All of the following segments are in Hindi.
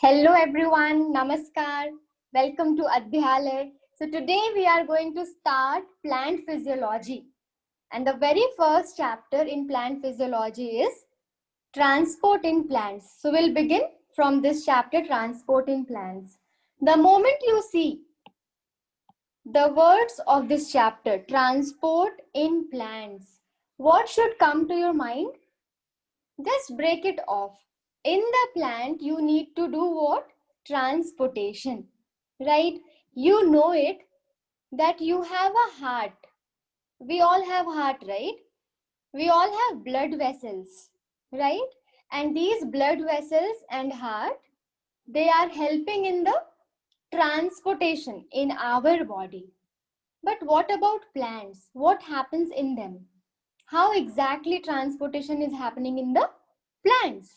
Hello everyone, Namaskar. Welcome to Adhyalay. So today we are going to start plant physiology. And the very first chapter in plant physiology is transport in plants. So we'll begin from this chapter, transport in plants. The moment you see the words of this chapter, transport in plants, what should come to your mind? Just break it off. In the plant, you need to do what? Transportation, right? You know it that you have a heart. We all have heart, right? We all have blood vessels, right? And these blood vessels and heart, they are helping in the transportation in our body. But what about plants? What happens in them? How exactly transportation is happening in the plants?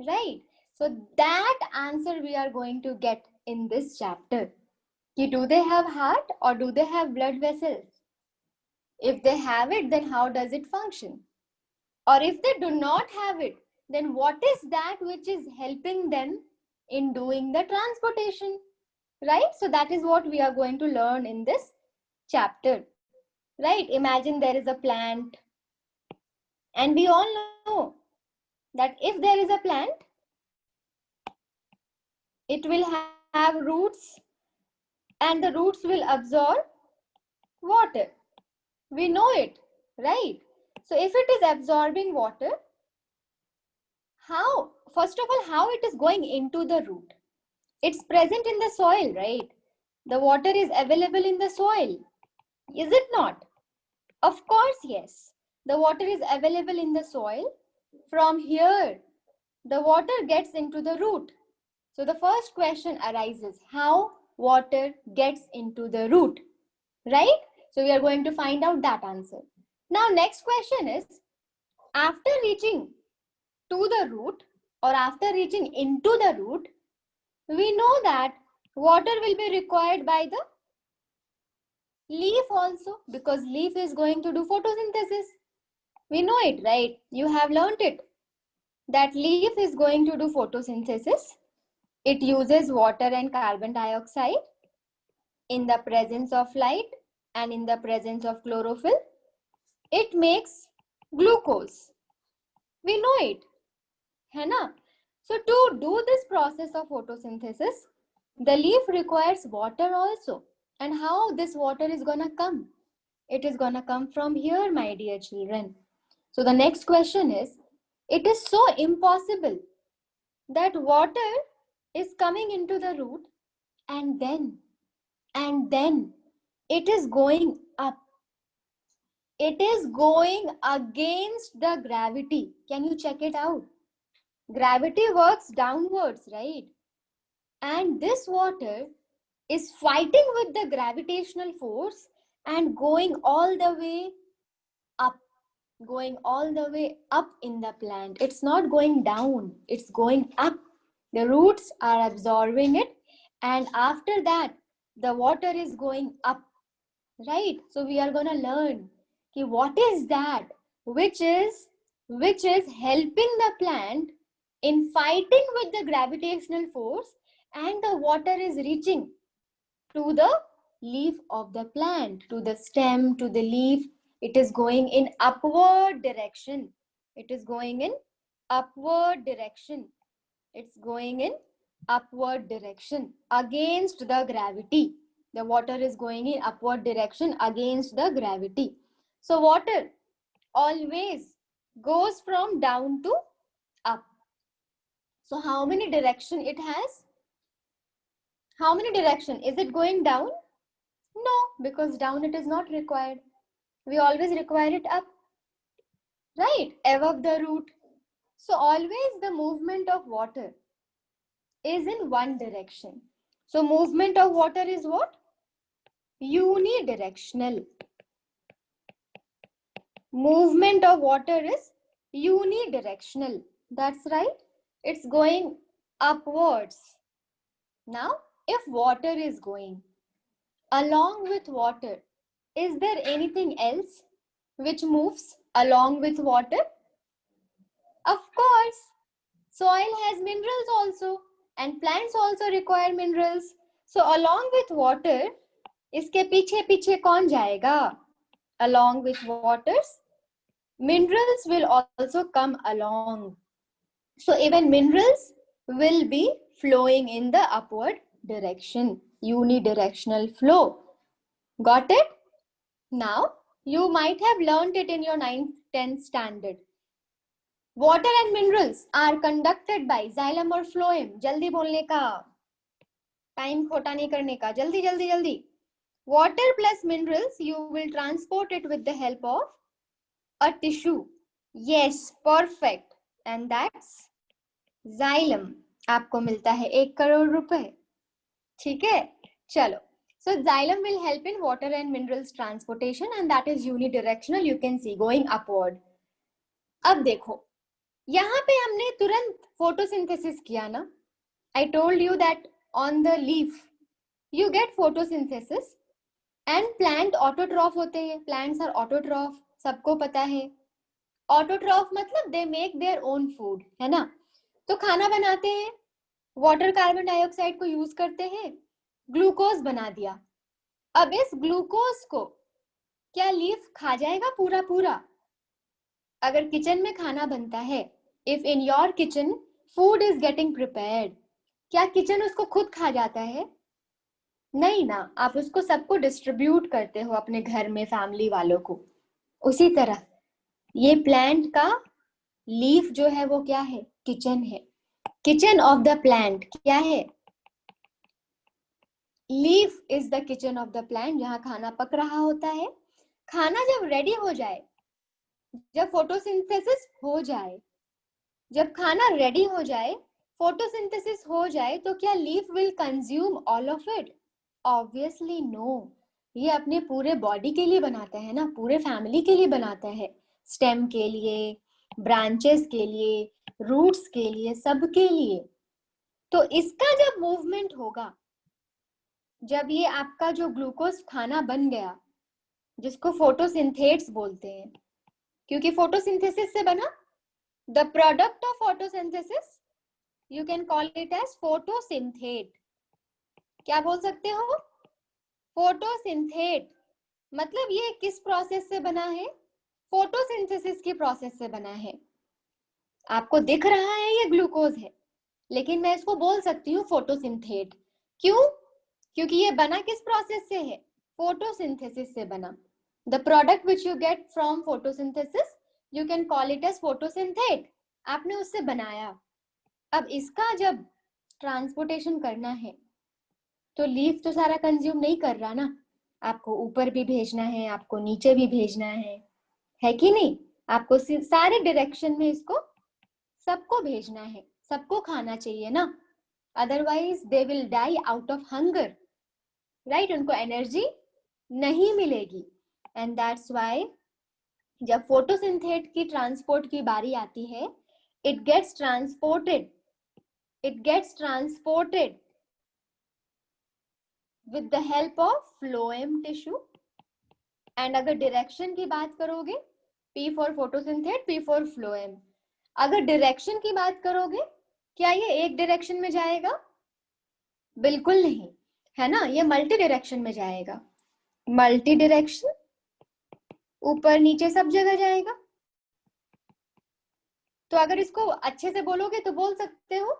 Right. So that answer we are going to get in this chapter. Do they have heart or do they have blood vessels? If they have it, then how does it function? Or if they do not have it, then what is that which is helping them in doing the transportation? Right. So that is what we are going to learn in this chapter. Right. Imagine there is a plant, and we all know that if there is a plant, it will have roots, and the roots will absorb water. We know it, right? So if it is absorbing water, how, first of all, how it is going into the root? It's present in the soil, right? The water is available in the soil, is it not? Of course, yes. The water is available in the soil. From here, the water gets into the root. So the first question arises, how water gets into the root, right? So we are going to find out that answer. Now, next question is, after reaching to the root or after reaching into the root, we know that water will be required by the leaf also, because leaf is going to do photosynthesis. We know it, right? You have learnt it, that leaf is going to do photosynthesis. It uses water and carbon dioxide in the presence of light and in the presence of chlorophyll. It makes glucose. We know it, है ना? So to do this process of photosynthesis, the leaf requires water also. And how this water is gonna come? It is gonna come from here, my dear children. So the next question is, it is so impossible that water is coming into the root and then it is going up. It is going against the gravity. Can you check it out? Gravity works downwards, right? And this water is fighting with the gravitational force and going all the way up, going all the way up in the plant. It's not going down, it's going up. The roots are absorbing it, and after that, the water is going up, right? So we are going to learn what is that which is helping the plant in fighting with the gravitational force, and the water is reaching to the leaf of the plant, to the stem, to the leaf. It is going in upward direction. It is going in upward direction. It's going in upward direction against the gravity. The water is going in upward direction against the gravity. So water always goes from down to up. So how many direction it has? How many direction? Is it going down? No, because down it is not required. We always require it up, right? Above the root. So always the movement of water is in one direction. So movement of water is what? Unidirectional. Movement of water is unidirectional. That's right. It's going upwards. Now, if water is going along with water, is there anything else which moves along with water? Of course, soil has minerals also, and plants also require minerals. So along with water, इसके पीछे पीछे कौन जाएगा? Along with waters, minerals will also come along. So even minerals will be flowing in the upward direction, unidirectional flow. Got it? Now you might have learned it in your 9th 10th standard. Water and minerals are conducted by xylem और phloem. जल्दी बोलने का, टाइम खोटा नहीं करने का, जल्दी जल्दी जल्दी. Water plus minerals, you will transport it with the help of a tissue. Yes, perfect. And that's xylem. आपको मिलता है 1 करोड़ रुपए. ठीक है, चलो. So xylem will help in water and minerals transportation and that is unidirectional. You can see going upward. अब देखो, यहाँ पे हमने तुरंत फोटोसिंथेसिस किया ना. I told you that on the leaf you get photosynthesis and plant autotroph होते हैं. Plants are autotroph, सबको पता है. Autotroph मतलब they make their own food, है ना. तो खाना बनाते हैं, वाटर कार्बन डाइऑक्साइड को यूज करते हैं, ग्लूकोज बना दिया. अब इस ग्लूकोज को क्या लीफ खा जाएगा पूरा पूरा? अगर किचन में खाना बनता है, if in your kitchen food is getting prepared, क्या किचन उसको खुद खा जाता है? नहीं ना, आप उसको सबको डिस्ट्रीब्यूट करते हो अपने घर में फैमिली वालों को. उसी तरह ये प्लांट का लीफ जो है वो क्या है? किचन है. किचन ऑफ द प्लांट क्या है? Leaf is the kitchen of the plant, जहां खाना पक रहा होता है. खाना जब रेडी हो जाए, जब फोटोसिंथेसिस हो जाए, जब खाना रेडी हो जाए, फोटोसिंथेसिस हो जाए, तो क्या leaf will consume all of it? Obviously no. ये अपने पूरे बॉडी के लिए बनाता है ना, पूरे फैमिली के लिए बनाता है. स्टेम के लिए, ब्रांचेस के लिए, रूट्स के लिए, सबके लिए. तो इसका जब मूवमेंट होगा, जब ये आपका जो ग्लूकोज खाना बन गया, जिसको फोटोसिंथेट्स बोलते हैं, क्योंकि फोटोसिंथेसिस से बना, the product of photosynthesis you can call it as photosynthate. क्या बोल सकते हो? फोटोसिंथेट. मतलब ये किस प्रोसेस से बना है? फोटोसिंथेसिस की प्रोसेस से बना है. आपको दिख रहा है ये ग्लूकोज है, लेकिन मैं इसको बोल सकती हूँ फोटोसिंथेट. क्यों? क्योंकि ये बना किस प्रोसेस से है? फोटोसिंथेसिस से बना. The product which you get from photosynthesis you can call it as photosynthate. आपने उससे बनाया. अब इसका जब ट्रांसपोर्टेशन करना है, तो लीफ तो सारा कंज्यूम नहीं कर रहा ना. आपको ऊपर भी भेजना है, आपको नीचे भी भेजना है कि नहीं? आपको सारे डायरेक्शन में इसको सबको भेजना है, सबको खाना चाहिए ना. Otherwise they will die out of hunger, right? उनको एनर्जी नहीं मिलेगी. एंड दैट्स व्हाई जब फोटोसिंथेट की ट्रांसपोर्ट की बारी आती है, it gets transported with the help of phloem tissue. and अगर डायरेक्शन की बात करोगे, P for photosynthete, P for phloem. अगर डायरेक्शन की बात करोगे, क्या ये एक डायरेक्शन में जाएगा? बिल्कुल नहीं, है ना. ये मल्टी डायरेक्शन में जाएगा. मल्टी डायरेक्शन, ऊपर नीचे सब जगह जाएगा. तो अगर इसको अच्छे से बोलोगे तो बोल सकते हो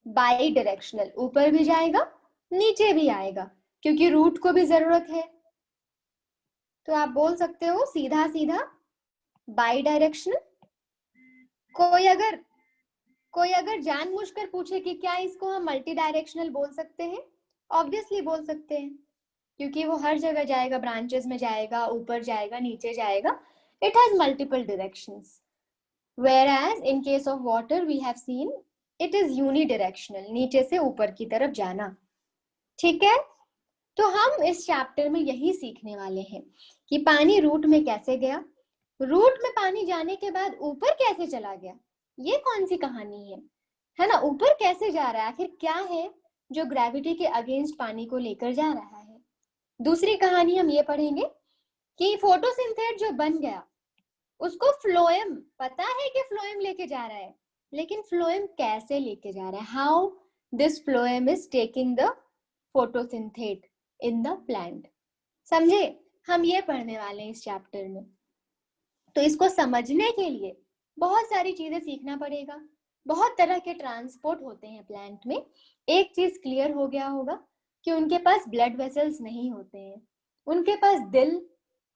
बाई डायरेक्शनल. ऊपर भी जाएगा, नीचे भी आएगा, क्योंकि रूट को भी जरूरत है. तो आप बोल सकते हो सीधा सीधा बाई डायरेक्शनल. कोई अगर जानबूझकर पूछे कि क्या इसको हम मल्टी डायरेक्शनल बोल सकते हैं, ऑब्वियसली बोल सकते हैं, क्योंकि वो हर जगह जाएगा, ब्रांचेस में जाएगा, ऊपर जाएगा, नीचे जाएगा. It has multiple directions. whereas in case of water we have seen it is unidirectional, नीचे से ऊपर की तरफ जाना. ठीक है. तो हम इस चैप्टर में यही सीखने वाले हैं कि पानी रूट में कैसे गया, रूट में पानी जाने के बाद ऊपर कैसे चला गया. ये कौन सी कहानी है ना? ऊपर कैसे जा रहा है, आखिर क्या है जो ग्रेविटी के अगेंस्ट पानी को लेकर जा रहा है. दूसरी कहानी हम ये पढ़ेंगे कि फोटोसिंथेट जो बन गया, उसको फ्लोएम, पता है कि फ्लोएम लेके जा रहा है, लेकिन फ्लोएम कैसे लेके जा रहा है, how this phloem is taking the photosynthate in the plant. समझे? हम ये पढ़ने वाले हैं इस चैप्टर में। तो इसको समझने के लिए बहुत सारी चीजें सीखना पड़ेगा। बहुत तरह के ट्रांसपोर्ट होते हैं प्लांट में। एक चीज क्लियर हो गया होगा कि उनके पास ब्लड वेसल्स नहीं होते हैं, उनके पास दिल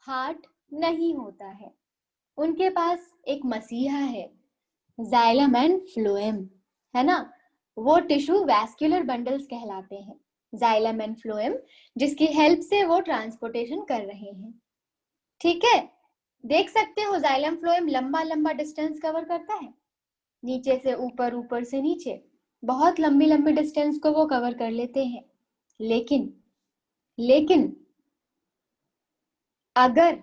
हार्ट नहीं होता है, उनके पास एक मसीहा है, जाइलम एंड फ्लोएम, है ना। वो टिश्यू वैस्कुलर बंडल्स कहलाते हैं, जाइलम एंड फ्लोएम, जिसकी हेल्प से वो ट्रांसपोर्टेशन कर रहे हैं। ठीक है, देख सकते हो जाइलम फ्लोएम लंबा लंबा डिस्टेंस कवर करता है, नीचे से ऊपर, ऊपर से नीचे, बहुत लंबी लंबी डिस्टेंस को वो कवर कर लेते हैं। लेकिन अगर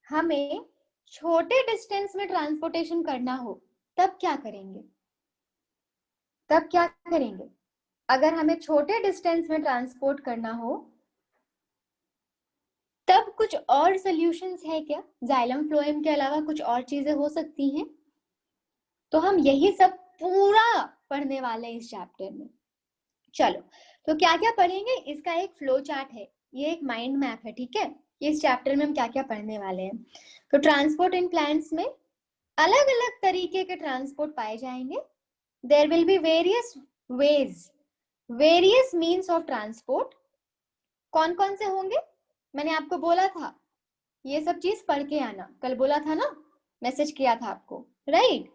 हमें छोटे डिस्टेंस में ट्रांसपोर्टेशन करना हो तब क्या करेंगे? अगर हमें छोटे डिस्टेंस में ट्रांसपोर्ट करना हो तब कुछ और सॉल्यूशंस है क्या? जाइलम फ्लोएम के अलावा कुछ और चीजें हो सकती हैं? तो हम यही सब पूरा पढ़ने वाले हैं इस चैप्टर में। चलो, तो क्या क्या पढ़ेंगे इसका एक फ्लो चार्ट है, ये एक माइंड मैप है। ठीक है, इस चैप्टर में हम क्या क्या पढ़ने वाले हैं। तो ट्रांसपोर्ट इन प्लांट्स में अलग अलग तरीके के ट्रांसपोर्ट पाए जाएंगे। There will be various ways, various means of transport. कौन कौन से होंगे? मैंने आपको बोला था ये सब चीज पढ़ के आना, कल बोला था ना, मैसेज किया था आपको, राइट।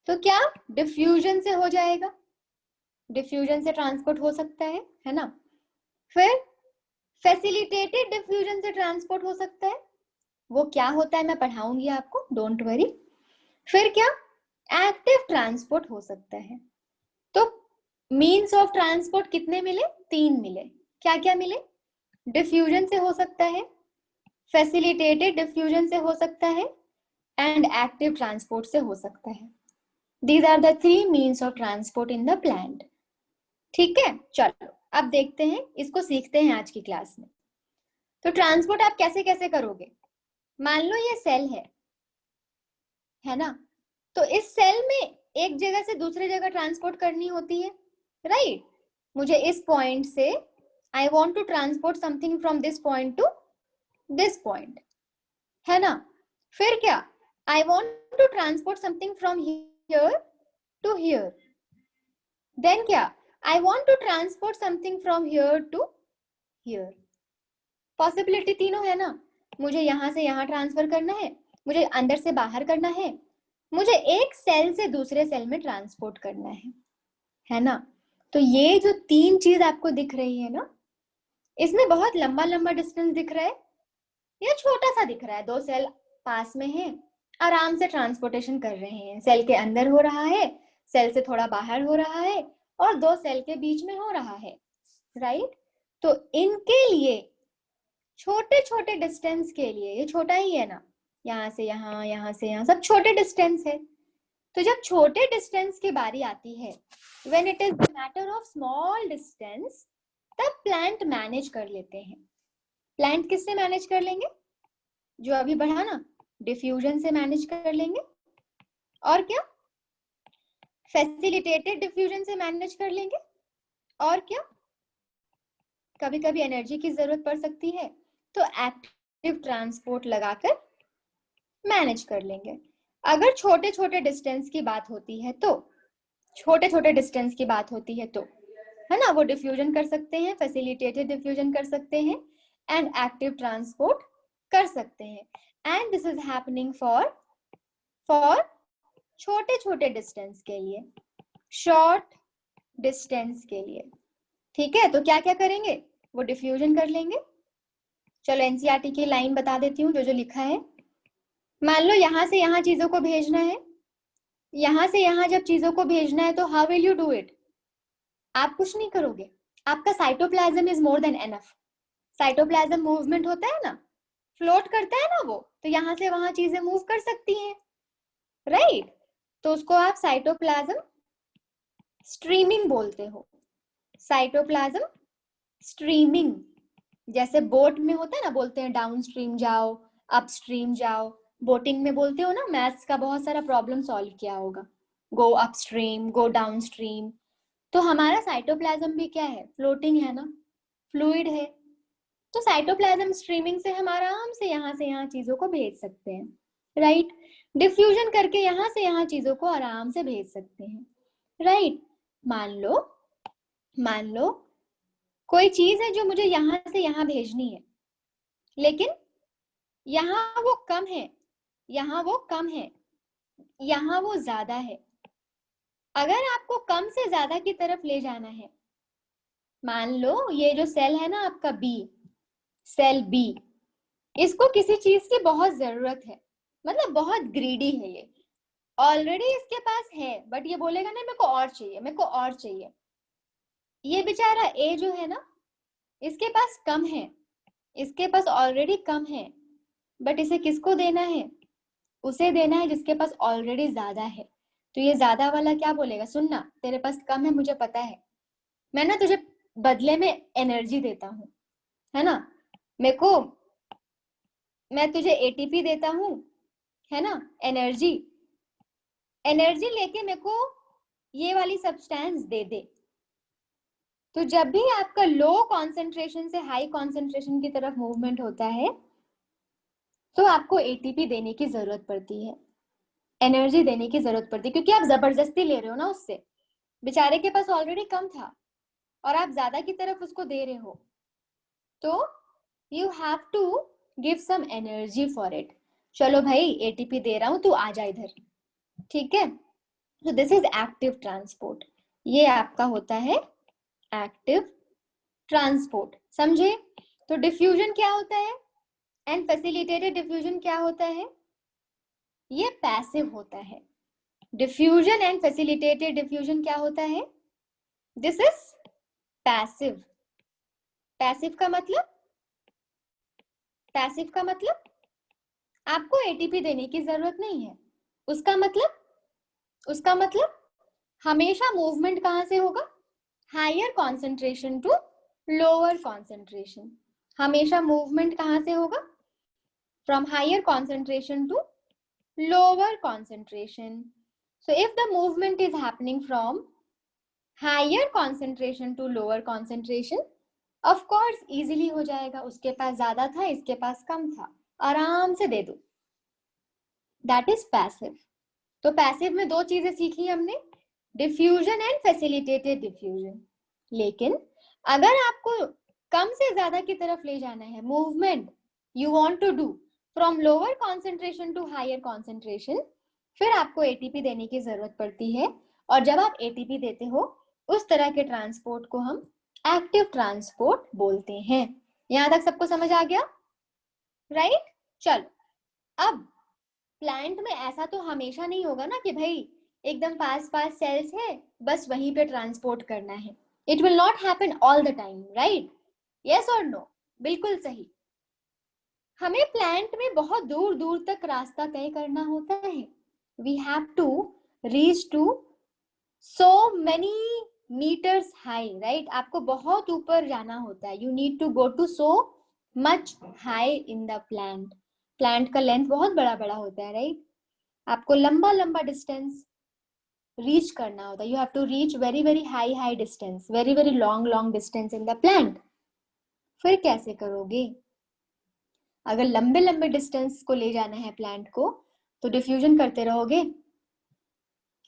तो क्या डिफ्यूजन से हो जाएगा, डिफ्यूजन से ट्रांसपोर्ट हो सकता है ना। फिर फैसिलिटेटेड डिफ्यूजन से ट्रांसपोर्ट हो सकता है, वो क्या होता है मैं पढ़ाऊंगी आपको, डोंट वरी। फिर क्या एक्टिव ट्रांसपोर्ट हो सकता है। तो मीन्स ऑफ ट्रांसपोर्ट कितने मिले? 3 मिले। क्या क्या मिले? डिफ्यूजन से हो सकता है, फैसिलिटेटेड डिफ्यूजन से हो सकता है, एंड एक्टिव ट्रांसपोर्ट से हो सकता है। These are the 3 means of transport in the plant. ठीक है, चलो अब देखते हैं, इसको सीखते हैं आज की क्लास में। तो ट्रांसपोर्ट आप कैसे कैसे करोगे? मान लो ये सेल है ना, तो इस सेल में एक जगह से दूसरे जगह ट्रांसपोर्ट करनी होती है, राइट। मुझे इस पॉइंट से I want to transport something from this point to this point, है ना। फिर क्या, I want to transport something from here to here. Then क्या, I want to transport something from here to here. Possibility तीनों है ना, मुझे यहां से यहां ट्रांसफर करना है, मुझे अंदर से बाहर करना है, मुझे एक सेल से दूसरे सेल में ट्रांसपोर्ट करना है ना। तो ये जो 3 चीज आपको दिख रही है ना, इसमें बहुत लंबा लंबा डिस्टेंस दिख रहा है या छोटा सा दिख रहा है? 2 सेल पास में है, आराम से ट्रांसपोर्टेशन कर रहे हैं, सेल के अंदर हो रहा है, सेल से थोड़ा बाहर हो रहा है, और 2 सेल के बीच में हो रहा है, राइट। तो इनके लिए छोटे छोटे डिस्टेंस के लिए, ये छोटा ही है ना, यहाँ से यहाँ, यहाँ से यहाँ, सब छोटे डिस्टेंस है। तो जब छोटे डिस्टेंस की बारी आती है, when it is matter of small distance, तब प्लांट मैनेज कर लेते हैं। प्लांट किससे मैनेज कर लेंगे? जो अभी बढ़ा ना, डिफ्यूजन से मैनेज कर लेंगे, और क्या, फैसिलिटेटेड डिफ्यूजन से मैनेज कर लेंगे, और क्या, कभी कभी एनर्जी की जरूरत पड़ सकती है तो एक्टिव ट्रांसपोर्ट लगाकर मैनेज कर लेंगे। अगर छोटे छोटे डिस्टेंस की बात होती है तो, छोटे छोटे डिस्टेंस की बात होती है तो, है ना, वो डिफ्यूजन कर सकते हैं, फैसिलिटेटेड डिफ्यूजन कर सकते हैं, एंड एक्टिव ट्रांसपोर्ट कर सकते हैं। And this is happening for छोटे छोटे डिस्टेंस के लिए, शॉर्ट डिस्टेंस के लिए। ठीक है, तो क्या क्या करेंगे? वो डिफ्यूजन कर लेंगे। चलो एनसीईआरटी की लाइन बता देती हूँ, जो जो लिखा है। मान लो यहां से यहां चीजों को भेजना है, यहां से यहां जब चीजों को भेजना है तो how will you do it? आप कुछ नहीं करोगे, आपका cytoplasm is more than enough. Cytoplasm movement होता है ना, फ्लोट करता है ना वो, तो यहां से वहां चीजें मूव कर सकती हैं, राइट। तो उसको आप साइटोप्लाज्म स्ट्रीमिंग बोलते हो, साइटोप्लाज्म स्ट्रीमिंग। जैसे बोट में होता है ना, बोलते हैं डाउन स्ट्रीम जाओ, अप स्ट्रीम जाओ, बोटिंग में बोलते हो ना, मैथ्स का बहुत सारा प्रॉब्लम सॉल्व किया होगा, go up stream, go down stream. तो हमारा साइटोप्लाज्म भी क्या है, फ्लोटिंग है ना, फ्लूइड है। तो साइटोप्लाज्म स्ट्रीमिंग से हम आराम से यहाँ से यहाँ चीजों को भेज सकते हैं, राइट। डिफ्यूजन करके यहाँ से यहाँ चीजों को आराम से भेज सकते हैं, राइट। मान लो कोई चीज है जो मुझे यहाँ से यहाँ भेजनी है, लेकिन यहाँ वो कम है, यहाँ वो कम है, यहाँ वो ज्यादा है। अगर आपको कम से ज्यादा की तरफ ले जाना है, मान लो ये जो सेल है ना आपका बी, सेल बी, इसको किसी चीज की बहुत जरूरत है, मतलब बहुत ग्रीडी है ये, ऑलरेडी इसके पास है, बट ये बोलेगा ना मेरे को और चाहिए, मेरे को और चाहिए। ये बेचारा ए जो है ना, इसके पास कम है, इसके पास ऑलरेडी कम है, बट इसे किसको देना है, उसे देना है जिसके पास ऑलरेडी ज्यादा है। तो ये ज्यादा वाला क्या बोलेगा, सुनना तेरे पास कम है मुझे पता है, मैं ना तुझे बदले में एनर्जी देता हूँ, है ना, मेरे को, मैं तुझे एटीपी देता हूँ, है ना, एनर्जी, एनर्जी लेके मेरे को ये वाली सब्सटेंस दे दे। तो जब भी आपका लो कॉन्सेंट्रेशन से हाई कॉन्सेंट्रेशन की तरफ मूवमेंट होता है, तो आपको एटीपी देने की जरूरत पड़ती है, एनर्जी देने की जरूरत पड़ती है, क्योंकि आप जबरदस्ती ले रहे हो ना उससे, बेचारे के पास ऑलरेडी कम था और आप ज्यादा की तरफ उसको दे रहे हो, तो you have to give some energy for it. चलो भाई एटीपी दे रहा हूं, तू आ जा इधर, ठीक है। तो दिस इज एक्टिव ट्रांसपोर्ट, ये आपका होता है एक्टिव ट्रांसपोर्ट, समझे। तो डिफ्यूजन क्या होता है एंड फैसिलिटेटेड डिफ्यूजन क्या होता है, ये पैसिव होता है। डिफ्यूजन एंड फैसिलिटेटेड डिफ्यूजन क्या होता है, दिस इज पैसिव। पैसिव का मतलब, पैसिव का मतलब आपको एटीपी देने की जरूरत नहीं है, उसका मतलब हमेशा मूवमेंट कहां से होगा, higher concentration to lower concentration, हमेशा मूवमेंट कहां से होगा, from higher concentration to lower concentration. So if the movement is happening from higher concentration to lower concentration, of course easily हो जाएगा, उसके पास ज्यादा था इसके पास कम था, आराम से दे दो, that is passive। तो पैसिव में दो चीजें सीखी हमने, डिफ्यूजन एंड फैसिलिटेटेड डिफ्यूजन। लेकिन अगर आपको कम से ज्यादा की तरफ ले जाना है, movement you want to do from lower concentration to higher concentration, फिर आपको एटीपी देने की जरूरत पड़ती है। और जब आप एटीपी देते हो, उस तरह के ट्रांसपोर्ट को हम एक्टिव ट्रांसपोर्ट बोलते हैं। यहां तक सबको समझ आ गया, राइट। चलो अब प्लांट में ऐसा तो हमेशा नहीं होगा ना कि भाई एकदम पास पास सेल्स है बस वहीं पे ट्रांसपोर्ट करना है, it will not happen all the time, right, yes और नो, बिल्कुल सही। हमें प्लांट में बहुत दूर दूर तक रास्ता तय करना होता है, we have to reach to so many metres high, right, आपको बहुत ऊपर जाना होता है, you need to go to so much high in the plant. Plant का लेंथ बहुत बड़ा बड़ा होता है, राइट, आपको लंबा लंबा डिस्टेंस रीच करना होता है, you have to reach very very high distance, very very long distance in the plant. फिर कैसे करोगे, अगर लंबे लंबे डिस्टेंस को ले जाना है प्लांट को, तो डिफ्यूजन करते रहोगे,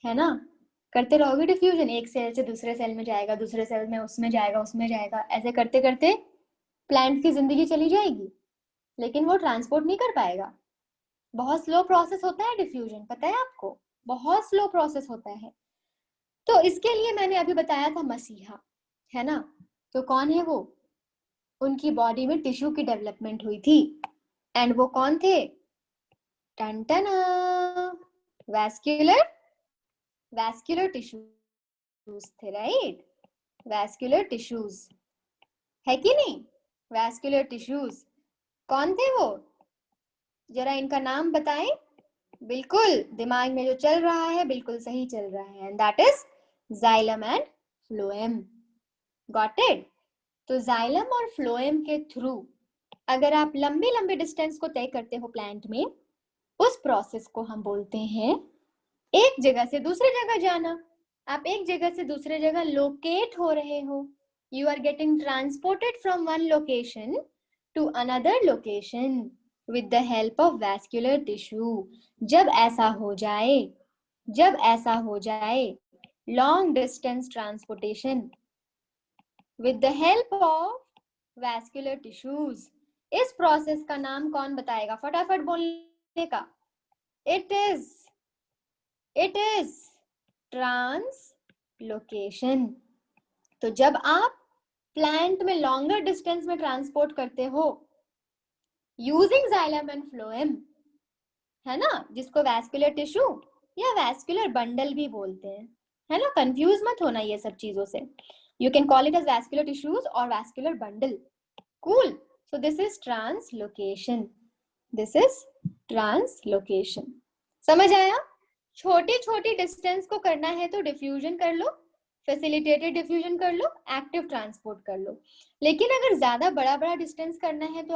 है ना, करते रहोगे डिफ्यूजन, एक सेल से दूसरे सेल में जाएगा, दूसरे सेल में उसमें जाएगा, उसमें जाएगा, ऐसे करते करते प्लांट की जिंदगी चली जाएगी, लेकिन वो ट्रांसपोर्ट नहीं कर पाएगा। बहुत स्लो प्रोसेस होता है डिफ्यूजन, पता है आपको, बहुत स्लो प्रोसेस होता है। तो इसके लिए मैंने अभी बताया था मसीहा, है ना, तो कौन है वो, उनकी बॉडी में टिश्यू की डेवलपमेंट हुई थी, एंड वो कौन थे, टन वैस्कुलर टिश्यूज थे, राइट, वैस्कुलर टिश्यूज है कि नहीं, वैस्कुलर टिश्यूज कौन थे वो, जरा इनका नाम बताएं। बिल्कुल दिमाग में जो चल रहा है बिल्कुल सही चल रहा है, and that is xylem and phloem, got it. तो जाइलम और फ्लोएम के थ्रू अगर आप लंबे लंबे डिस्टेंस को तय करते हो प्लांट में, उस प्रोसेस को हम बोलते हैं एक जगह से दूसरी जगह जाना, आप एक जगह से दूसरे जगह लोकेट हो रहे हो, you are getting transported from one location to another location with the help of vascular tissue. जब ऐसा हो जाए, जब ऐसा हो जाए, long distance transportation with the help of vascular tissues, इस प्रोसेस का नाम कौन बताएगा? फटाफट बोलने का। It is translocation. तो जब आप प्लांट में लॉन्गर डिस्टेंस में ट्रांसपोर्ट करते हो यूजिंग जाइलम एंड फ्लोएम, है ना, जिसको वैस्कुलर टिश्यू या वैस्कुलर बंडल भी बोलते हैं, है ना, कंफ्यूज मत होना ये सब चीजों से। You can call it as vascular tissues और vascular bundle. Cool. So this is translocation, this is translocation. समझ आया? छोटी छोटी डिस्टेंस को करना है तो डिफ्यूजन कर लो, फैसिलिटेटेड डिफ्यूजन कर लो, एक्टिव ट्रांसपोर्ट कर लो। लेकिन अगर ज्यादा बड़ा बड़ा डिस्टेंस करना है तो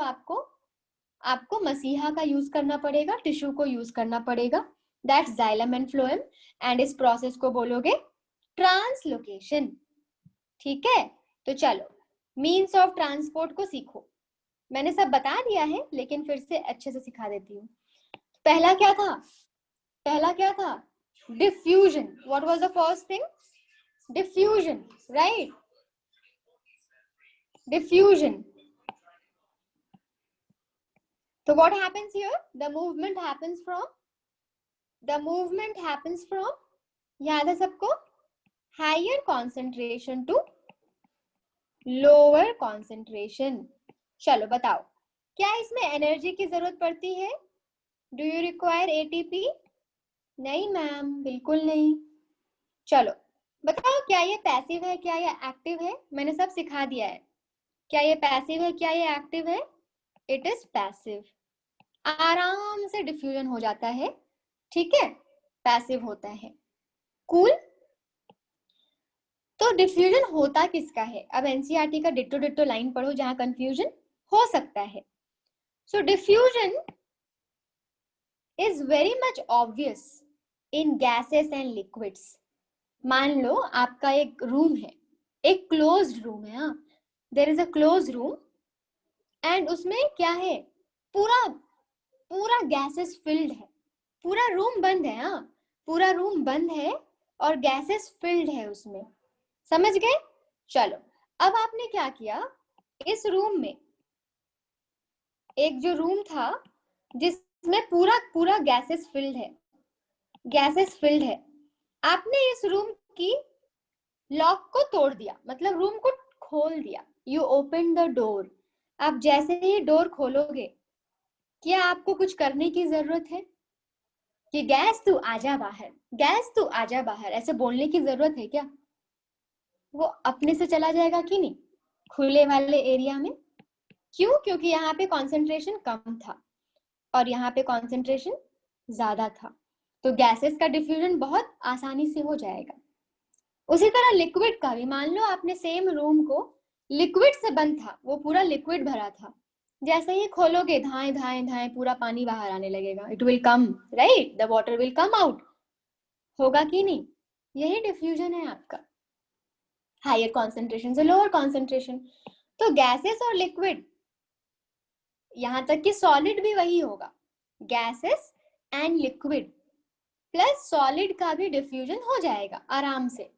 आपको मसीहा का यूज करना पड़ेगा, टिश्यू को यूज करना पड़ेगा, that's xylem and phloem, and इस प्रोसेस को बोलोगे ट्रांसलोकेशन। ठीक है, तो चलो मीन्स ऑफ ट्रांसपोर्ट को सीखो। मैंने सब बता दिया है लेकिन फिर से अच्छे से सिखा देती हूँ। पहला क्या था? पहला क्या था? Diffusion. What was the first thing? Diffusion, right? Diffusion. So what happens here? The movement happens from, याद है सबको, higher concentration to lower concentration। चलो बताओ, क्या इसमें एनर्जी की जरूरत पड़ती है? Do you require ATP? नहीं मैम, बिल्कुल नहीं। चलो बताओ, क्या ये पैसिव है, क्या ये एक्टिव है? मैंने सब सिखा दिया है। क्या ये पैसिव है, क्या ये एक्टिव है? It is passive. आराम से डिफ्यूजन हो जाता है, ठीक है, पैसिव होता है। कूल। तो डिफ्यूजन होता किसका है? अब एनसीईआरटी का डिट्टो डिट्टो लाइन पढ़ो जहां कंफ्यूजन हो सकता है। So diffusion is very much obvious in gases and liquids. मान लो आपका एक रूम है, एक क्लोज्ड रूम है, हाँ, there is a close room and उसमें क्या है, पूरा पूरा गैसेस फिल्ड है, पूरा रूम बंद है, हाँ, पूरा रूम बंद है और गैसेस फिल्ड है उसमें। समझ गए? चलो अब आपने क्या किया, इस रूम में एक जो रूम था जिसमें पूरा पूरा गैसेस फिल्ड है, गैसेस फिल्ड है, आपने इस रूम की लॉक को तोड़ दिया, मतलब रूम को खोल दिया। You open the door. आप जैसे ही डोर खोलोगे, क्या आपको कुछ करने की जरूरत है कि गैस तू आजा बाहर, गैस तू आजा बाहर, ऐसे बोलने की जरूरत है क्या? वो अपने से चला जाएगा कि नहीं खुले वाले एरिया में? क्यों? क्योंकि यहाँ पे कॉन्सेंट्रेशन कम था और यहाँ पे कॉन्सेंट्रेशन ज्यादा था, तो गैसेस का डिफ्यूजन बहुत आसानी से हो जाएगा। उसी तरह लिक्विड का भी, मान लो आपने सेम रूम को लिक्विड से बंद था, वो पूरा लिक्विड भरा था, जैसे ही खोलोगे धाए धाए धाए पूरा पानी बाहर आने लगेगा, it will come, right, the water will come out, होगा कि नहीं? यही डिफ्यूजन है आपका, हायर कॉन्सेंट्रेशन से लोअर कॉन्सेंट्रेशन। तो गैसेस और लिक्विड, यहां तक कि सॉलिड भी वही होगा, gases and liquid plus solid का भी डिफ्यूजन हो जाएगा आराम से,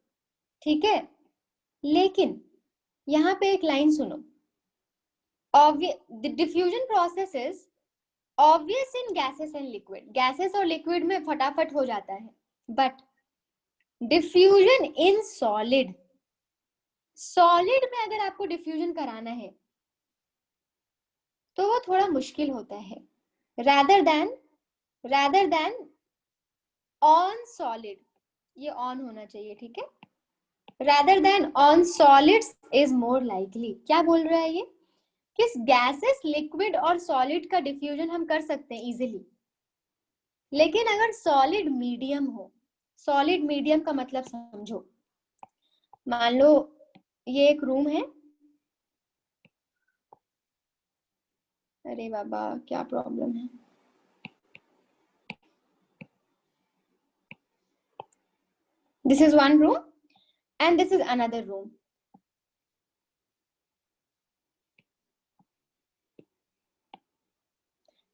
ठीक है। लेकिन यहाँ पे एक लाइन सुनो, the diffusion process is obvious in gases and liquid, gases और लिक्विड में फटाफट हो जाता है, but diffusion in solid, solid में अगर आपको डिफ्यूजन कराना है तो वो थोड़ा मुश्किल होता है, rather than on solid, ये ऑन होना चाहिए, ठीक है, rather than on solids is more likely। क्या बोल रहा है ये? कि गैसेस, लिक्विड और सॉलिड का डिफ्यूजन हम कर सकते हैं इजीली, लेकिन अगर सॉलिड मीडियम हो, सॉलिड मीडियम का मतलब समझो, मान लो ये एक रूम है, अरे बाबा क्या प्रॉब्लम है, This is one room and this is another room.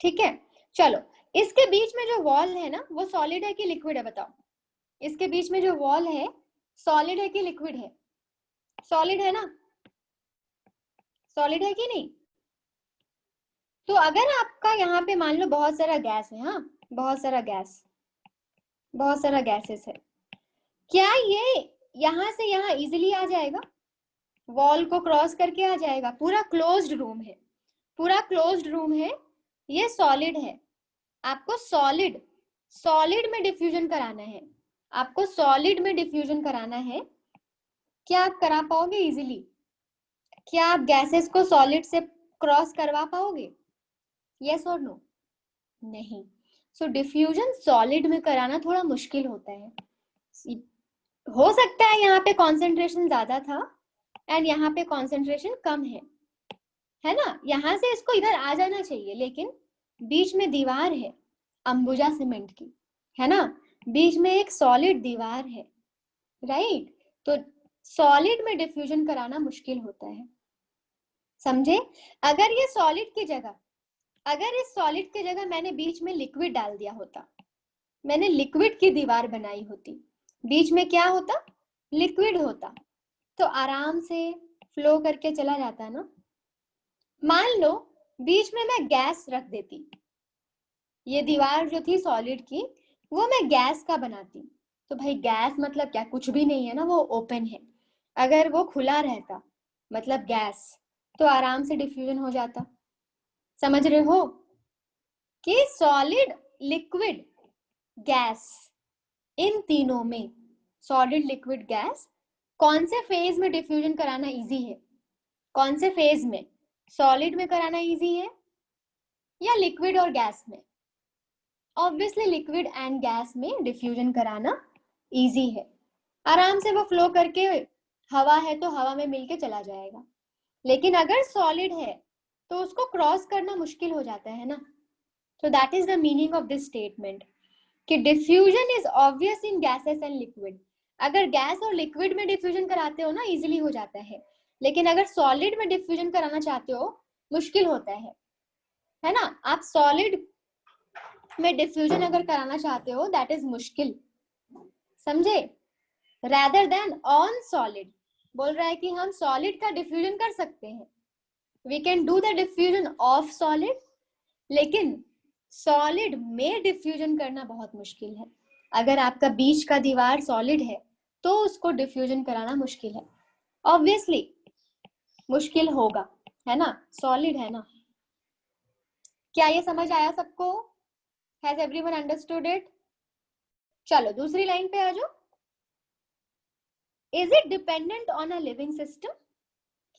ठीक है, चलो इसके बीच में जो वॉल है ना वो सॉलिड है कि लिक्विड है बताओ। इसके बीच में जो वॉल है सॉलिड है कि लिक्विड है? सॉलिड है ना, सॉलिड है कि नहीं? तो अगर आपका यहाँ पे मान लो बहुत सारा गैस है, हाँ बहुत सारा गैस, बहुत सारा गैसेस है, क्या ये यहाँ से यहाँ इजिली आ जाएगा? वॉल को क्रॉस करके आ जाएगा? पूरा क्लोज्ड रूम है, पूरा क्लोज्ड रूम है, ये सॉलिड है। आपको सॉलिड सॉलिड में डिफ्यूजन कराना है, आपको सॉलिड में डिफ्यूजन कराना है। क्या आप करा पाओगे इजिली? क्या आप गैसेस को सॉलिड से क्रॉस करवा पाओगे? यस और नो? नहीं। सो डिफ्यूजन सॉलिड में कराना थोड़ा मुश्किल होता है। हो सकता है यहाँ पे कॉन्सेंट्रेशन ज्यादा था एंड यहाँ पे कॉन्सेंट्रेशन कम है ना, यहाँ से इसको इधर आ जाना चाहिए, लेकिन बीच में दीवार है अंबुजा सीमेंट की, है ना, बीच में एक सॉलिड दीवार है, राइट? तो सॉलिड में डिफ्यूजन कराना मुश्किल होता है, समझे? अगर ये सॉलिड की जगह, अगर इस सॉलिड की जगह मैंने बीच में लिक्विड डाल दिया होता, मैंने लिक्विड की दीवार बनाई होती, बीच में क्या होता? लिक्विड होता, तो आराम से फ्लो करके चला जाता ना। मान लो बीच में मैं गैस रख देती, ये दीवार जो थी सॉलिड की वो मैं गैस का बनाती, तो भाई गैस मतलब क्या? कुछ भी नहीं है ना, वो ओपन है। अगर वो खुला रहता मतलब गैस, तो आराम से डिफ्यूजन हो जाता। समझ रहे हो कि सॉलिड, लिक्विड, गैस, इन तीनों में, सॉलिड, लिक्विड, गैस, कौन से फेज में डिफ्यूजन कराना इजी है? कौन से फेज में? सॉलिड में कराना इजी है या लिक्विड और गैस में? ऑब्वियसली लिक्विड एंड गैस में डिफ्यूजन कराना इजी है, आराम से वो फ्लो करके, हवा है तो हवा में मिलके चला जाएगा। लेकिन अगर सॉलिड है तो उसको क्रॉस करना मुश्किल हो जाता है ना। तो that is the meaning of this statement कि diffusion is obvious in gases and liquid. अगर गैस और लिक्विड में डिफ्यूजन कराते हो ना इजीली हो जाता है, लेकिन अगर सॉलिड में डिफ्यूजन कराना चाहते हो मुश्किल होता है ना। आप सॉलिड में डिफ्यूजन अगर कराना चाहते हो दैट इज मुश्किल, समझे? rather than on solid, बोल रहा है कि हम सॉलिड का डिफ्यूजन कर सकते हैं, we can do the diffusion of solid, लेकिन सॉलिड में डिफ्यूजन करना बहुत मुश्किल है। अगर आपका बीच का दीवार सॉलिड है तो उसको डिफ्यूजन कराना मुश्किल है, ऑब्वियसली मुश्किल होगा, है ना, सॉलिड है ना। क्या ये समझ आया सबको? Has everyone understood it? चलो दूसरी लाइन पे आ जाओ। Is it dependent on a living system?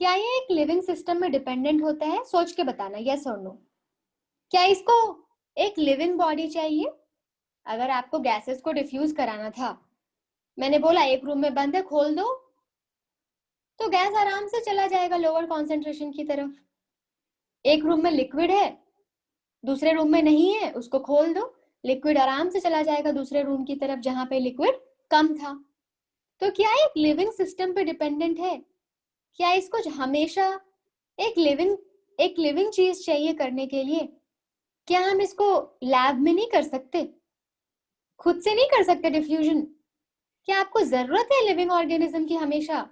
क्या ये एक लिविंग सिस्टम में डिपेंडेंट होता है? सोच के बताना, यस और नो। क्या इसको एक लिविंग बॉडी चाहिए? अगर आपको गैसेस को डिफ्यूज कराना था, मैंने बोला एक रूम में बंद है खोल दो, तो गैस आराम से चला जाएगा लोअर कॉन्सेंट्रेशन की तरफ। एक रूम में लिक्विड है, दूसरे रूम में नहीं है, उसको खोल दो, लिक्विड आराम से चला जाएगा दूसरे रूम की तरफ जहां पे लिक्विड कम था। तो क्या एक लिविंग सिस्टम पे डिपेंडेंट है? क्या इसको हमेशा एक लिविंग चीज चाहिए करने के लिए? क्या हम इसको लैब में नहीं कर सकते? खुद से नहीं कर सकते डिफ्यूजन? क्या आपको जरूरत है लिविंग ऑर्गेनिज्म की हमेशा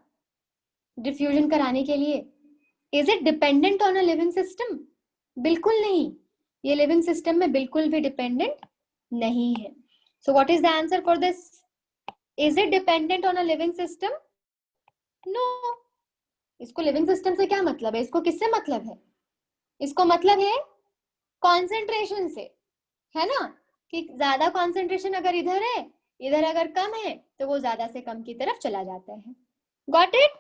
डिफ्यूजन कराने के लिए? Is it dependent on a living system? बिल्कुल नहीं, ये लिविंग सिस्टम में बिल्कुल भी डिपेंडेंट नहीं है। So what is the answer for this? Is it dependent on a living system? No. इसको लिविंग सिस्टम से क्या मतलब है? इसको किससे मतलब है? इसको मतलब है कॉन्सेंट्रेशन से, है ना, कि ज्यादा कॉन्सेंट्रेशन अगर इधर है, इधर अगर कम है तो वो ज्यादा से कम की तरफ चला जाता है। Got it?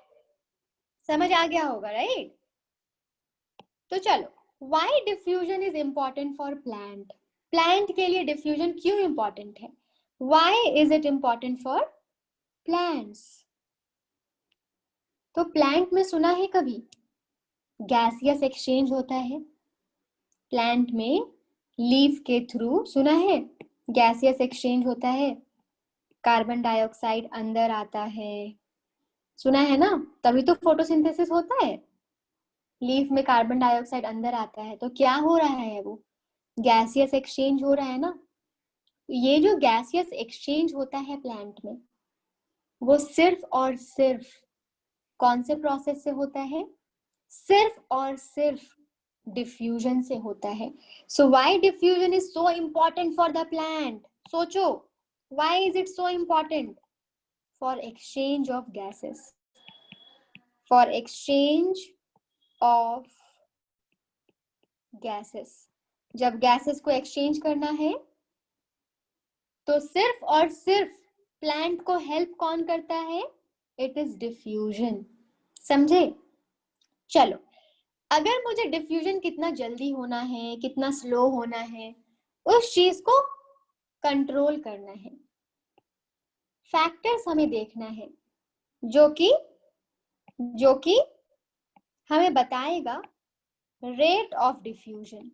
समझ आ गया होगा, राइट? तो चलो, why diffusion is important for plant? Plant के लिए डिफ्यूजन क्यों इंपॉर्टेंट है? Why is it important for plants? तो प्लांट में सुना है कभी गैसियस एक्सचेंज होता है प्लांट में? लीफ के थ्रू सुना है गैसियस एक्सचेंज होता है? कार्बन डाइऑक्साइड अंदर आता है, सुना है ना, तभी तो फोटोसिंथेसिस होता है। लीफ में कार्बन डाइऑक्साइड अंदर आता है, तो क्या हो रहा है, वो गैसियस एक्सचेंज हो रहा है ना। ये जो गैसियस एक्सचेंज होता है प्लांट में, वो सिर्फ और सिर्फ कौन से प्रोसेस से होता है, सिर्फ और सिर्फ डिफ्यूजन से होता है। So why diffusion is so important for the plant, सोचो, why is it so important? For exchange of gases, for exchange of gases. जब गैसेस को एक्सचेंज करना है तो सिर्फ और सिर्फ प्लांट को हेल्प कौन करता है? It is diffusion. समझे? चलो, अगर मुझे डिफ्यूजन कितना जल्दी होना है, कितना स्लो होना है, उस चीज को कंट्रोल करना है, फैक्टर्स हमें देखना है जो कि हमें बताएगा rate of diffusion.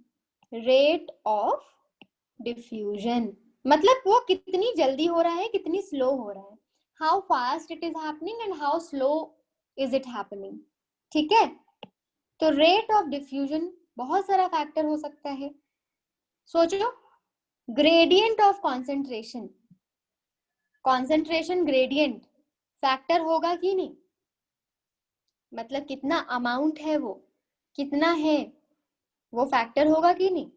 Rate of diffusion मतलब वो कितनी जल्दी हो रहा है, कितनी स्लो हो रहा है, how fast it is happening and how slow is it happening. ठीक है, तो रेट ऑफ डिफ्यूजन बहुत सारा फैक्टर हो सकता है। सोचो, gradient of concentration, concentration gradient factor होगा कि नहीं? मतलब कितना अमाउंट है, वो कितना है, वो फैक्टर होगा कि नहीं?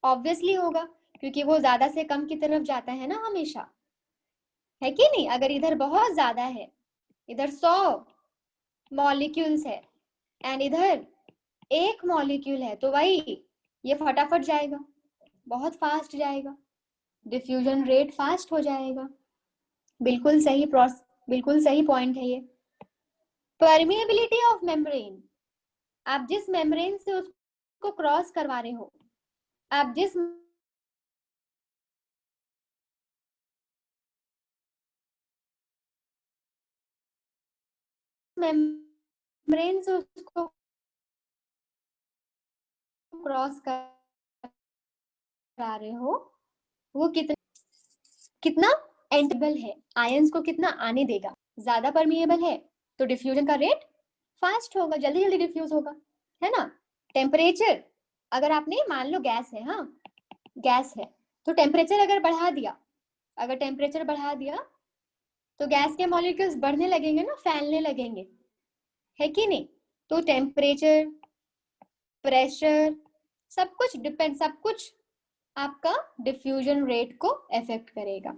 ऑब्वियसली होगा, क्योंकि वो ज्यादा से कम की तरफ जाता है ना हमेशा, है कि नहीं? अगर इधर बहुत ज्यादा है, इधर 100 मॉलिक्यूल्स है एंड इधर 1 मॉलिक्यूल है, तो भाई ये फटाफट जाएगा, बहुत फास्ट जाएगा, डिफ्यूजन रेट फास्ट हो जाएगा। बिल्कुल सही बिल्कुल सही पॉइंट है ये। परमिएबिलिटी ऑफ मेम्ब्रेन, आप जिस मेम्ब्रेन से उसको क्रॉस करवा रहे हो, आप जिस मेम्ब्रेन से उसको क्रॉस करा रहे हो, वो कितना एंटेबल है, आयंस को कितना आने देगा, ज्यादा परमिएबल है तो डिफ्यूजन का रेट फास्ट होगा, जल्दी जल्दी डिफ्यूज होगा, है ना। टेम्परेचर, अगर आपने मान लो गैस है, हाँ गैस है, तो टेम्परेचर अगर बढ़ा दिया, अगर टेम्परेचर बढ़ा दिया तो गैस के मॉलिक्यूल्स बढ़ने लगेंगे ना, फैलने लगेंगे, है कि नहीं? तो टेम्परेचर, प्रेशर, सब कुछ डिपेंड, सब कुछ आपका डिफ्यूजन रेट को इफेक्ट करेगा।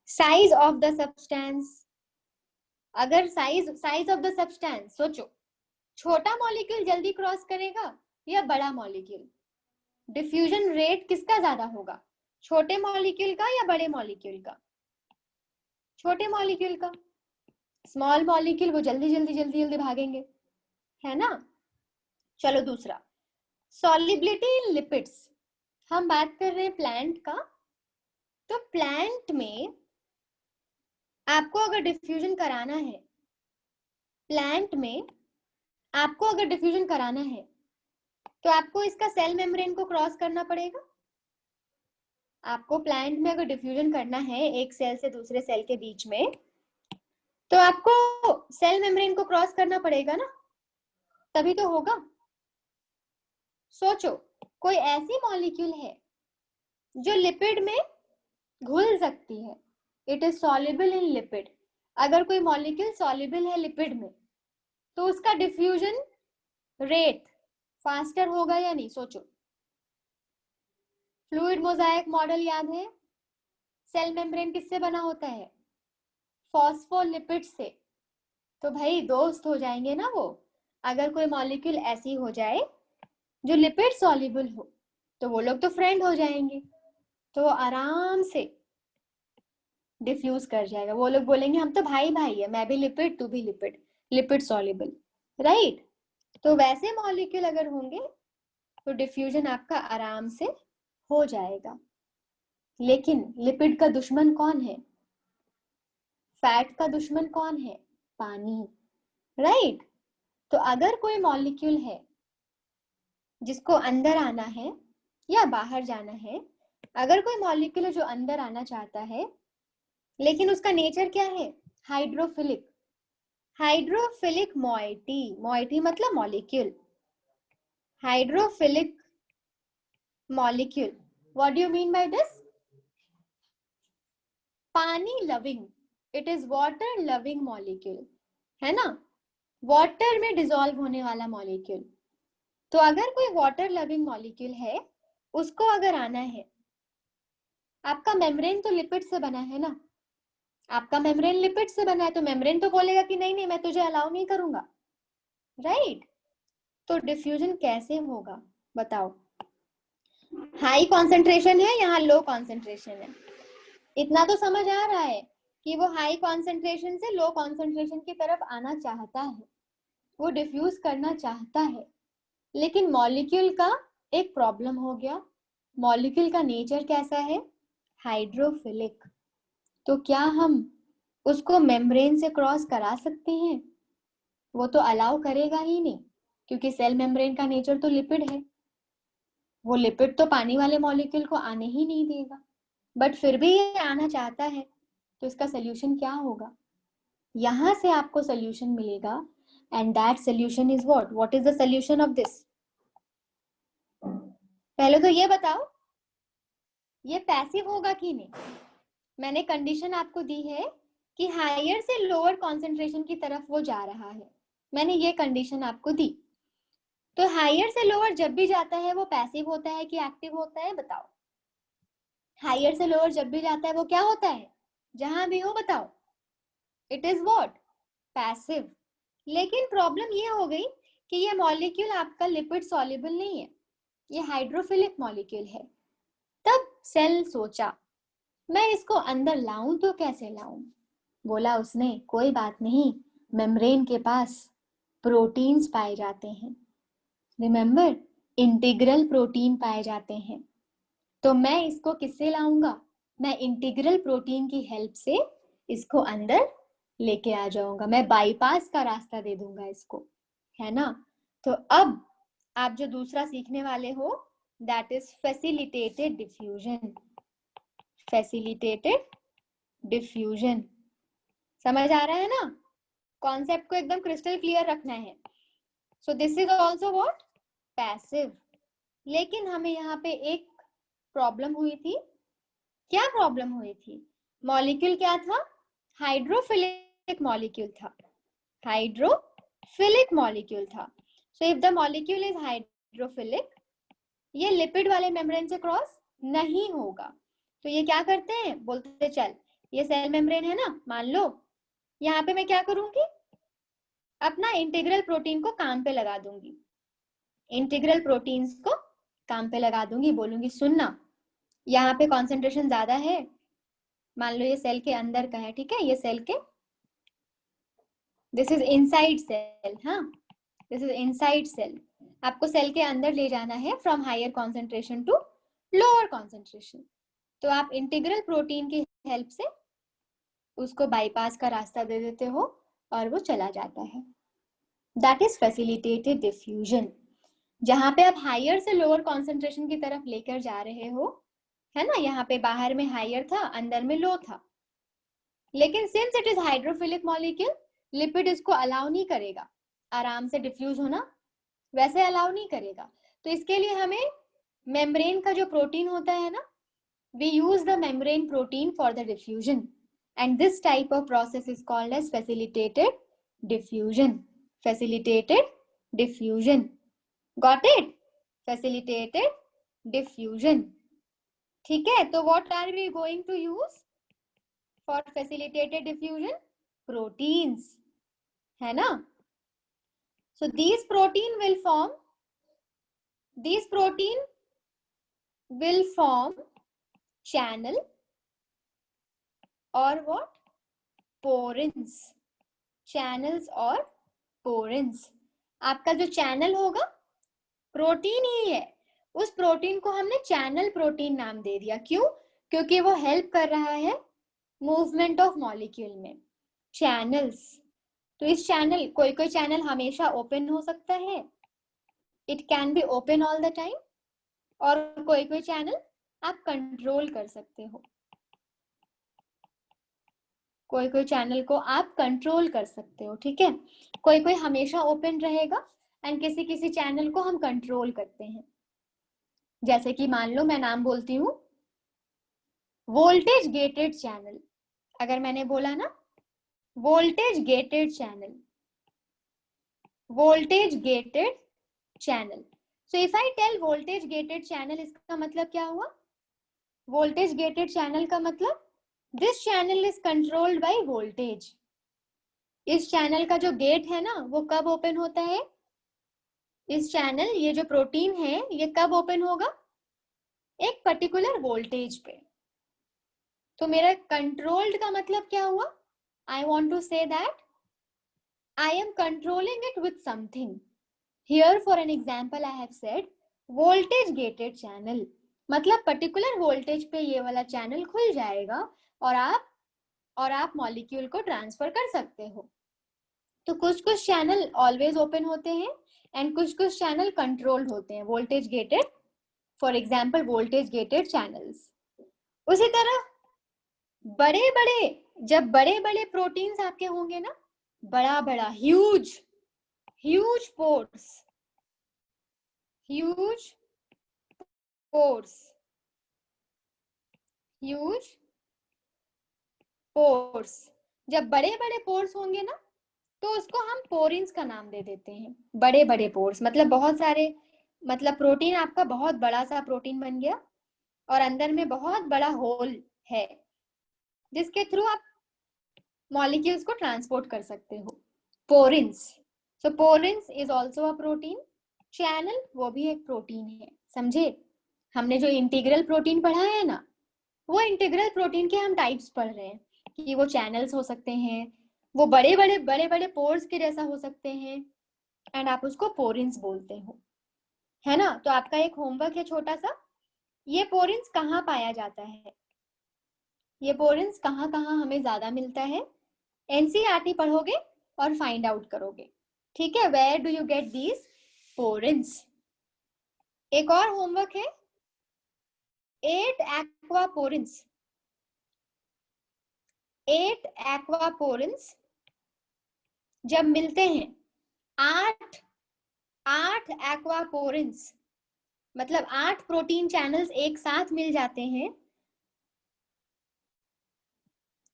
साइज ऑफ द सब्सटेंस, अगर साइज ऑफ द सब्सटेंस, सोचो, छोटा मॉलिक्यूल जल्दी क्रॉस करेगा या बड़ा मॉलिक्यूल? डिफ्यूजन रेट किसका ज्यादा होगा, छोटे मॉलिक्यूल का या बड़े मॉलिक्यूल का? छोटे मॉलिक्यूल का। स्मॉल मॉलिक्यूल वो जल्दी जल्दी जल्दी जल्दी भागेंगे, है ना। चलो दूसरा, सॉल्युबिलिटी इन लिपिड्स। हम बात कर रहे हैं प्लांट का, तो प्लांट में आपको अगर डिफ्यूजन कराना है, प्लांट में आपको अगर डिफ्यूजन कराना है तो आपको इसका सेल मेम्ब्रेन को क्रॉस करना पड़ेगा। आपको प्लांट में अगर डिफ्यूजन करना है एक सेल से दूसरे सेल के बीच में, तो आपको सेल मेम्ब्रेन को क्रॉस करना पड़ेगा ना, तभी तो होगा। सोचो, कोई ऐसी मॉलिक्यूल है जो लिपिड में घुल सकती है, it is soluble in lipid. अगर कोई मॉलिक्यूल सॉल्युबल है लिपिड में, तो उसका डिफ्यूजन रेट फास्टर होगा या नहीं? सोचो, फ्लूइड मोजाइक मॉडल याद है? सेल मेम्ब्रेन किससे बना होता है? फॉस्फोलिपिड से। तो भाई दोस्त हो जाएंगे ना वो। अगर कोई मॉलिक्यूल ऐसी हो जाए जो लिपिड सॉल्युबल हो, तो वो लोग तो फ्रेंड हो जाएंगे, तो वो आराम से डिफ्यूज कर जाएगा। वो लोग बोलेंगे हम तो भाई भाई है, मैं भी लिपिड तू भी लिपिड, लिपिड सॉल्युबल, राइट। तो वैसे मॉलिक्यूल अगर होंगे तो डिफ्यूजन आपका आराम से हो जाएगा। लेकिन लिपिड का दुश्मन कौन है? फैट का दुश्मन कौन है? पानी, राइट। तो अगर कोई मॉलिक्यूल है जिसको अंदर आना है या बाहर जाना है, अगर कोई मॉलिक्यूल है जो अंदर आना चाहता है, लेकिन उसका नेचर क्या है? हाइड्रोफिलिक। हाइड्रोफिलिक मॉइटी, मॉइटी मतलब molecule, hydrophilic molecule. What do you mean by this? पानी loving, it is water loving molecule, है ना, वाटर में डिसॉल्व होने वाला मॉलिक्यूल। तो अगर कोई वाटर लविंग मॉलिक्यूल है, उसको अगर आना है, आपका मेम्ब्रेन तो लिपिड से बना है ना, आपका मेम्ब्रेन लिपिड से बना है, तो मेम्ब्रेन तो बोलेगा कि नहीं नहीं मैं तुझे अलाउ नहीं करूंगा, राइट? तो डिफ्यूजन कैसे होगा बताओ? हाई कॉन्सेंट्रेशन है, यहाँ लो कॉन्सेंट्रेशन है, इतना तो समझ आ रहा है कि वो हाई कॉन्सेंट्रेशन से लो कॉन्सेंट्रेशन की तरफ आना चाहता है, वो डिफ्यूज करना चाहता है, लेकिन मॉलिक्यूल का एक प्रॉब्लम हो गया। मॉलिक्यूल का नेचर कैसा है? हाइड्रोफिलिक। तो क्या हम उसको मेम्ब्रेन से क्रॉस करा सकते हैं? वो तो अलाउ करेगा ही नहीं, क्योंकि सेल मेम्ब्रेन का नेचर तो लिपिड है, वो लिपिड तो पानी वाले मॉलिक्यूल को आने ही नहीं देगा। बट फिर भी ये आना चाहता है, तो इसका सोल्यूशन क्या होगा? यहां से आपको सोल्यूशन मिलेगा, and that solution is what is the solution of this? पहले तो ये बताओ, ये पैसिव होगा कि नहीं? मैंने कंडीशन आपको दी है कि हायर से लोअर कॉन्सेंट्रेशन की तरफ वो जा रहा है, मैंने ये कंडीशन आपको दी। तो हायर से लोअर जब भी जाता है वो पैसिव होता है कि एक्टिव होता है बताओ? हायर से लोअर जब भी जाता है वो क्या होता है? जहां भी हो बताओ, इट इज व्हाट? पैसिव। लेकिन प्रॉब्लम ये हो गई कि ये मॉलिक्यूल आपका लिपिड सॉल्युबल नहीं है, ये हाइड्रोफिलिक मॉलिक्यूल है। तब सेल सोचा मैं इसको अंदर लाऊं तो कैसे लाऊं? बोला उसने कोई बात नहीं, मेम्ब्रेन के पास प्रोटीन्स पाए जाते हैं, रिमेंबर, इंटीग्रल प्रोटीन पाए जाते हैं। तो मैं इसको किससे लाऊंगा? मैं इंटीग्रल प्रोटीन की हेल्प से इसको अंदर लेके आ जाऊंगा, मैं बाईपास का रास्ता दे दूंगा इसको, है ना? तो अब आप जो दूसरा सीखने वाले हो, that is facilitated diffusion. Facilitated diffusion, समझ आ रहा है ना? कॉन्सेप्ट को एकदम क्रिस्टल क्लियर रखना है। सो this is also what? Passive. लेकिन हमें यहाँ पे एक प्रॉब्लम हुई थी। क्या प्रॉब्लम हुई थी? मॉलिक्यूल क्या था? हाइड्रोफिलिक मॉलिक्यूल था, हाइड्रोफिलिक मॉलिक्यूल था। So if the molecule is hydrophilic, ये लिपिड वाले मेम्ब्रेन से क्रॉस नहीं होगा। तो ये क्या करते हैं, बोलते चल ये सेल मेम्ब्रेन है ना, मान लो यहाँ पे मैं क्या करूंगी, अपना इंटीग्रल प्रोटीन को काम पे लगा दूंगी, इंटीग्रल प्रोटीन्स को काम पे लगा दूंगी, बोलूंगी सुनना यहाँ पे कॉन्सेंट्रेशन ज्यादा है, मान लो ये सेल के अंदर का है, ठीक है, ये सेल के, दिस इज इनसाइड सेल, हाँ दिस इज इनसाइड सेल, आपको सेल के अंदर ले जाना है from higher concentration to lower concentration. तो आप इंटीग्रल प्रोटीन की हेल्प से उसको बाईपास का रास्ता दे देते हो और वो चला जाता है, दैट इज फैसिलिटेटेड डिफ्यूजन। जहां पे आप हायर से लोअर कॉन्सेंट्रेशन की तरफ लेकर जा रहे हो, है ना, यहाँ पे बाहर में हायर था, अंदर में लो था, लेकिन since it is hydrophilic molecule, lipid इसको अलाउ नहीं करेगा आराम से डिफ्यूज होना, वैसे अलाउ नहीं करेगा। तो इसके लिए हमें मेम्ब्रेन का जो प्रोटीन होता है ना, we use the membrane protein for the diffusion, and this type of process is called as facilitated diffusion. Facilitated diffusion, got it? Facilitated diffusion, ठीक है? तो what are we going to use for facilitated diffusion? Proteins, है ना? So these protein will form channel or what? Porins, channels और पोरेंस। आपका जो चैनल होगा प्रोटीन ही है, उस प्रोटीन को हमने चैनल प्रोटीन नाम दे दिया। क्यों? क्योंकि वो हेल्प कर रहा है मूवमेंट ऑफ मॉलिक्यूल में। चैनल्स, तो इस चैनल, कोई कोई चैनल हमेशा ओपन हो सकता है, it can be open all the time, और कोई कोई चैनल आप कंट्रोल कर सकते हो। कोई कोई चैनल को आप कंट्रोल कर सकते हो, ठीक है। कोई कोई हमेशा ओपन रहेगा एंड किसी किसी चैनल को हम कंट्रोल करते हैं। जैसे कि मान लो मैं नाम बोलती हूँ वोल्टेज गेटेड चैनल। अगर मैंने बोला ना voltage gated channel, voltage gated channel, so if I tell voltage gated channel, इसका मतलब क्या हुआ? वोल्टेज गेटेड चैनल का मतलब this channel is controlled by voltage. इस चैनल का जो गेट है ना वो कब ओपन होता है? इस चैनल, ये जो प्रोटीन है ये कब ओपन होगा? एक पर्टिकुलर वोल्टेज पे। तो मेरा कंट्रोल्ड का मतलब क्या हुआ? I want to say that I am controlling it with something. Here for an example I have said voltage gated channel, मतलब पर्टिकुलर वोल्टेज पे ये वाला चैनल खुल जाएगा और आप मॉलिक्यूल को ट्रांसफर कर सकते हो। तो कुछ कुछ चैनल ऑलवेज ओपन होते हैं एंड कुछ कुछ चैनल कंट्रोल्ड होते हैं, voltage gated, for example voltage gated channels. उसी तरह बड़े बड़े, जब बड़े बड़े प्रोटीन्स आपके होंगे ना, बड़ा बड़ा huge huge pores, huge pores, huge pores, जब बड़े बड़े पोर्स होंगे ना तो उसको हम पोरिन्स का नाम दे देते हैं। बड़े बड़े पोर्स मतलब बहुत सारे, मतलब प्रोटीन आपका बहुत बड़ा सा प्रोटीन बन गया और अंदर में बहुत बड़ा होल है जिसके थ्रू आप मॉलिक्यूल्स को ट्रांसपोर्ट कर सकते हो, porins. So porins is also a protein. Channel वो भी एक प्रोटीन है, समझे? हमने जो इंटीग्रल प्रोटीन पढ़ा है ना, वो इंटीग्रल प्रोटीन के हम टाइप्स पढ़ रहे हैं कि वो चैनल्स हो सकते हैं, वो बड़े बड़े पोर्स के जैसा हो सकते हैं एंड आप उसको पोरिन्स बोलते हो, है ना। तो आपका एक होमवर्क है छोटा सा, ये पोरिन्स कहाँ पाया जाता है, ये पोरिन्स कहाँ कहाँ हमें ज्यादा मिलता है, एनसीईआरटी पढ़ोगे और फाइंड आउट करोगे, ठीक है। Where do you get these porins. एक और होमवर्क है 8 एक्वापोरिन्स। 8 एक्वापोरिन्स जब मिलते हैं, 8 एक्वापोरिन्स मतलब 8 प्रोटीन चैनल्स एक साथ मिल जाते हैं।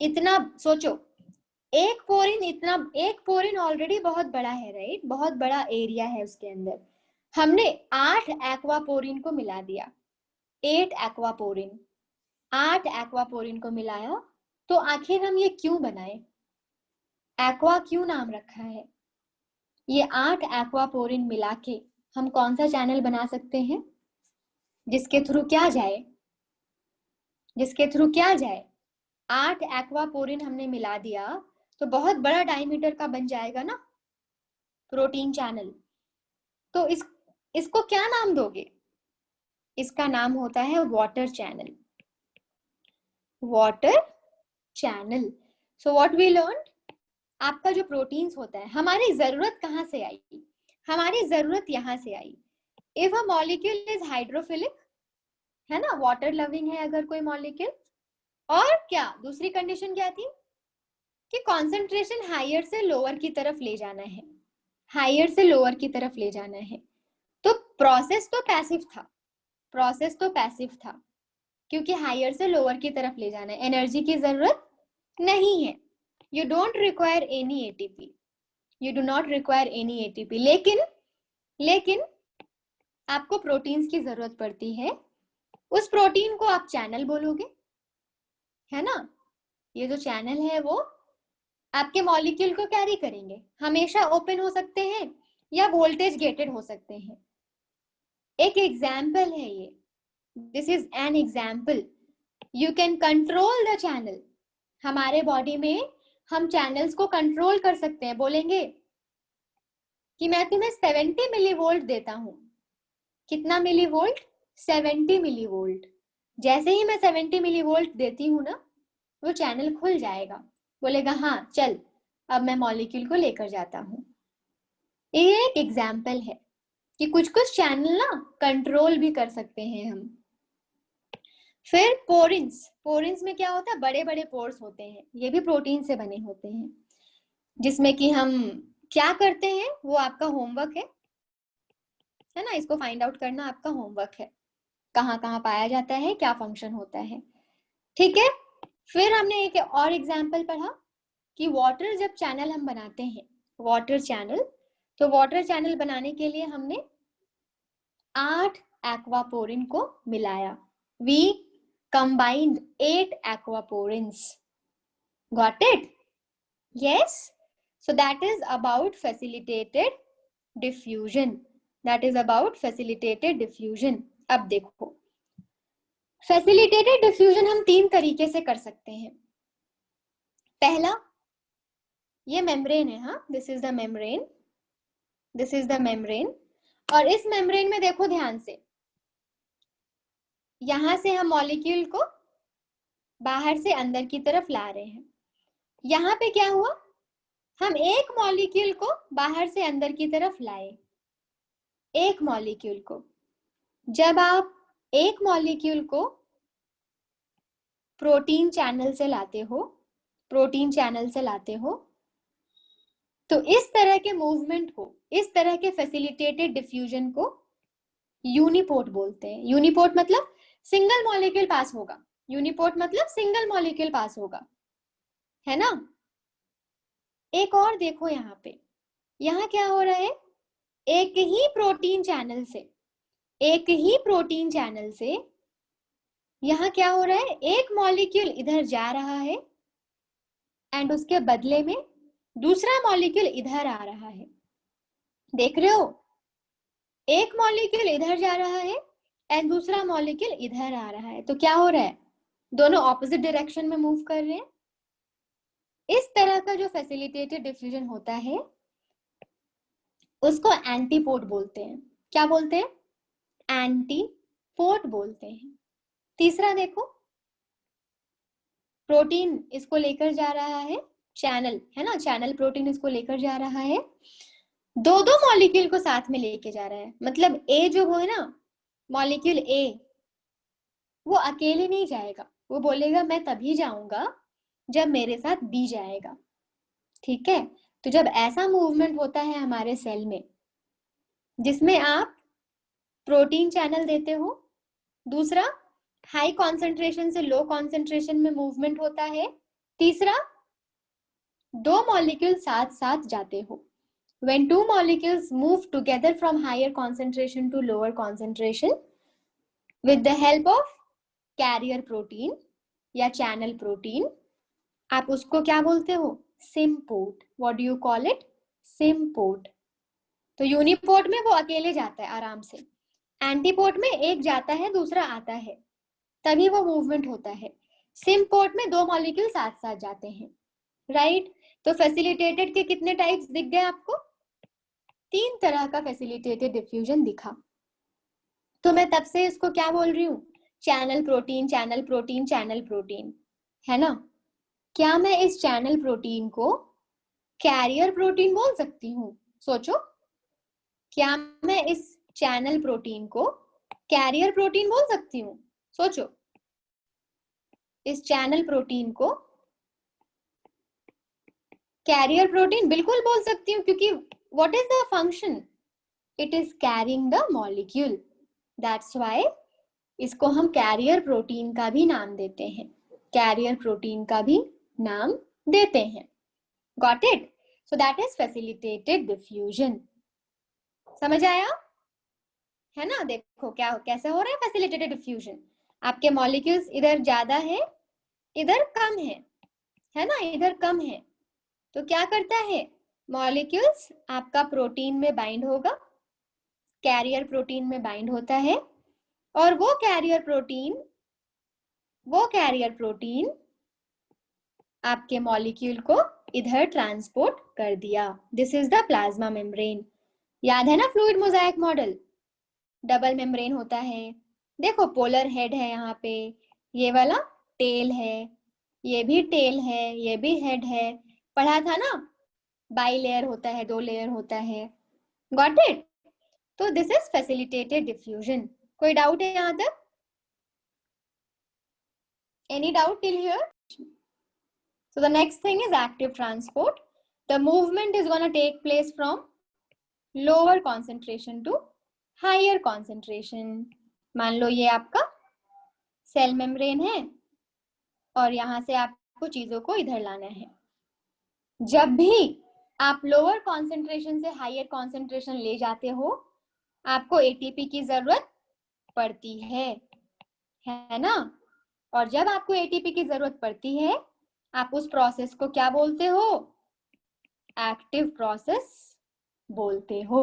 इतना सोचो, एक पोरिन ऑलरेडी बहुत बड़ा है, राइट, बहुत बड़ा एरिया है उसके अंदर। हमने 8 एक्वापोरिन को मिला दिया, 8 एक्वापोरिन, 8 एक्वापोरिन को मिलाया, तो आखिर हम ये क्यों बनाए, एक्वा क्यों नाम रखा है? ये 8 एक्वापोरिन मिला के हम कौन सा चैनल बना सकते हैं जिसके थ्रू क्या जाए, जिसके थ्रू क्या जाए? 8 एक्वापोरिन हमने मिला दिया तो बहुत बड़ा डायमीटर का बन जाएगा ना प्रोटीन चैनल। तो इसको क्या नाम दोगे? इसका नाम होता है water channel, water channel. So what we learn, आपका जो प्रोटीन्स होता है, हमारी जरूरत कहाँ से आई? हमारी जरूरत यहाँ से आई। If a molecule is hydrophilic, है ना, वाटर लविंग है अगर कोई मॉलिक्यूल, और क्या दूसरी कंडीशन क्या थी कि कॉन्सेंट्रेशन हायर से लोअर की तरफ ले जाना है, हायर से लोअर की तरफ ले जाना है। तो प्रोसेस तो पैसिव था, प्रोसेस तो पैसिव था क्योंकि हायर से लोअर की तरफ ले जाना है, एनर्जी की जरूरत नहीं है। You don't require any ATP, you do not require any ATP, लेकिन आपको प्रोटीन्स की जरूरत पड़ती है। उस प्रोटीन को आप चैनल बोलोगे, है ना। ये जो चैनल है वो आपके मॉलिक्यूल को कैरी करेंगे, हमेशा ओपन हो सकते हैं या वोल्टेज गेटेड हो सकते हैं। एक एग्जाम्पल है ये, this is an example. You can control the channel. हमारे बॉडी में हम चैनल्स को कंट्रोल कर सकते हैं। बोलेंगे कि मैं तुम्हें 70 मिली वोल्ट देता हूं। कितना मिली वोल्ट? 70 milli volt. जैसे ही मैं 70 मिली वोल्ट देती हूँ ना, वो चैनल खुल जाएगा, बोलेगा हाँ चल अब मैं मॉलिक्यूल को लेकर जाता हूँ। ये एक एग्जाम्पल है कि कुछ कुछ चैनल ना कंट्रोल भी कर सकते हैं हम। फिर पोरिन्स, पोरिन्स में क्या होता है, बड़े बड़े पोर्स होते हैं, ये भी प्रोटीन से बने होते हैं, जिसमें कि हम क्या करते हैं वो आपका होमवर्क है ना, इसको फाइंड आउट करना आपका होमवर्क है, कहाँ कहाँ पाया जाता है, क्या फंक्शन होता है। ठीक है, फिर हमने एक और एग्जाम्पल पढ़ा कि वाटर जब चैनल हम बनाते हैं, वाटर चैनल, तो वाटर चैनल बनाने के लिए हमने 8 एक्वापोरिन को मिलाया, we combined 8 aquaporins. Got it? Yes. So that is about facilitated diffusion. That is about facilitated diffusion. अब देखो, facilitated diffusion हम 3 तरीके से कर सकते हैं। पहला, ये मेम्ब्रेन है, हाँ, this is the membrane, this is the membrane, और इस मेम्ब्रेन में देखो ध्यान से, यहां से हम मॉलिक्यूल को बाहर से अंदर की तरफ ला रहे हैं। यहां पे क्या हुआ, हम एक मॉलिक्यूल को बाहर से अंदर की तरफ लाए, एक मॉलिक्यूल को। जब आप एक मॉलिक्यूल को प्रोटीन चैनल से लाते हो, प्रोटीन चैनल से लाते हो, तो इस तरह के मूवमेंट को, इस तरह के फैसिलिटेटेड डिफ्यूजन को यूनिपोर्ट बोलते हैं। यूनिपोर्ट मतलब सिंगल मॉलिक्यूल पास होगा, यूनिपोर्ट मतलब सिंगल मॉलिक्यूल पास होगा, है ना। एक और देखो यहाँ पे, यहाँ क्या हो रहा है, एक ही प्रोटीन चैनल से, एक ही प्रोटीन चैनल से यहाँ क्या हो रहा है, एक मॉलिक्यूल इधर जा रहा है एंड उसके बदले में दूसरा मॉलिक्यूल इधर आ रहा है। देख रहे हो, एक मॉलिक्यूल इधर जा रहा है एंड दूसरा मॉलिक्यूल इधर आ रहा है, तो क्या हो रहा है, दोनों ऑपोजिट डायरेक्शन में मूव कर रहे हैं। इस तरह का जो फैसिलिटेटेड डिफ्यूजन होता है उसको एंटीपोड बोलते हैं। क्या बोलते हैं, एंटीपोड बोलते हैं। तीसरा देखो, प्रोटीन इसको लेकर जा रहा है, चैनल है ना, चैनल प्रोटीन इसको लेकर जा रहा है, दो दो मॉलिक्यूल को साथ में लेके जा रहा है, मतलब ए जो है ना, मॉलिक्यूल ए, वो अकेले नहीं जाएगा, वो बोलेगा मैं तभी जाऊंगा जब मेरे साथ बी जाएगा। ठीक है, तो जब ऐसा मूवमेंट होता है हमारे सेल में जिसमें आप प्रोटीन चैनल देते हो, दूसरा हाई कॉन्सेंट्रेशन से लो कॉन्सेंट्रेशन में मूवमेंट होता है, तीसरा दो मॉलिक्यूल साथ साथ जाते हो, when two molecules move together from higher concentration to lower concentration with the help of carrier protein या channel protein, आप उसको क्या बोलते हो, symport. What do you call it? symport. तो यूनिपोर्ट में वो अकेले जाता है आराम से, एंटीपोर्ट में एक जाता है दूसरा आता है, तभी वो मूवमेंट होता है। सिम्पोर्ट में दो मॉलिक्यूल साथ साथ जाते हैं, राइट। तो फैसिलिटेटेड के कितने टाइप्स दिख गए आपको, 3 तरह का फैसिलिटेटेड डिफ्यूजन दिखा। तो मैं तब से इसको क्या बोल रही हूँ, channel protein, channel protein, channel protein, है ना। क्या मैं इस चैनल प्रोटीन को कैरियर प्रोटीन बोल सकती हूँ, सोचो, क्या मैं इस चैनल प्रोटीन को कैरियर प्रोटीन बोल सकती हूँ, सोचो। इस चैनल प्रोटीन को कैरियर प्रोटीन बिल्कुल बोल सकती हूँ, क्योंकि what is the function, it is carrying the molecule, that's why इसको हम कैरियर प्रोटीन का भी नाम देते हैं, कैरियर प्रोटीन का भी नाम देते हैं। Got it. So that is facilitated diffusion. समझ आया, है ना। देखो क्या कैसे हो रहा है फैसिलिटेटेड डिफ्यूजन, आपके मॉलिक्यूल्स इधर ज्यादा है, इधर कम है ना, इधर कम है, तो क्या करता है, मॉलिक्यूल्स आपका प्रोटीन में बाइंड होगा, कैरियर प्रोटीन में बाइंड होता है, और वो कैरियर प्रोटीन आपके मॉलिक्यूल को इधर ट्रांसपोर्ट कर दिया। This is the plasma membrane. याद है ना fluid Mosaic model, double membrane होता है, देखो पोलर हेड है यहाँ पे, ये वाला टेल है, ये भी टेल है, ये भी हेड है, पढ़ा था ना, बाई लेयर होता है, 2 लेयर होता है। Got it. तो दिस इज फैसिलिटेटेड डिफ्यूजन। कोई डाउट है यहाँ तक, Any doubt till here? So the next thing is active transport. The movement is going to take place from lower concentration to higher concentration. मान लो ये आपका सेल मेम्ब्रेन है और यहां से आपको चीजों को इधर लाना है. जब भी आप लोअर कॉन्सेंट्रेशन से हायर कॉन्सेंट्रेशन ले जाते हो, आपको एटीपी की जरूरत पड़ती है ना? और जब आपको एटीपी की जरूरत पड़ती है, आप उस प्रोसेस को क्या बोलते हो? एक्टिव प्रोसेस बोलते हो.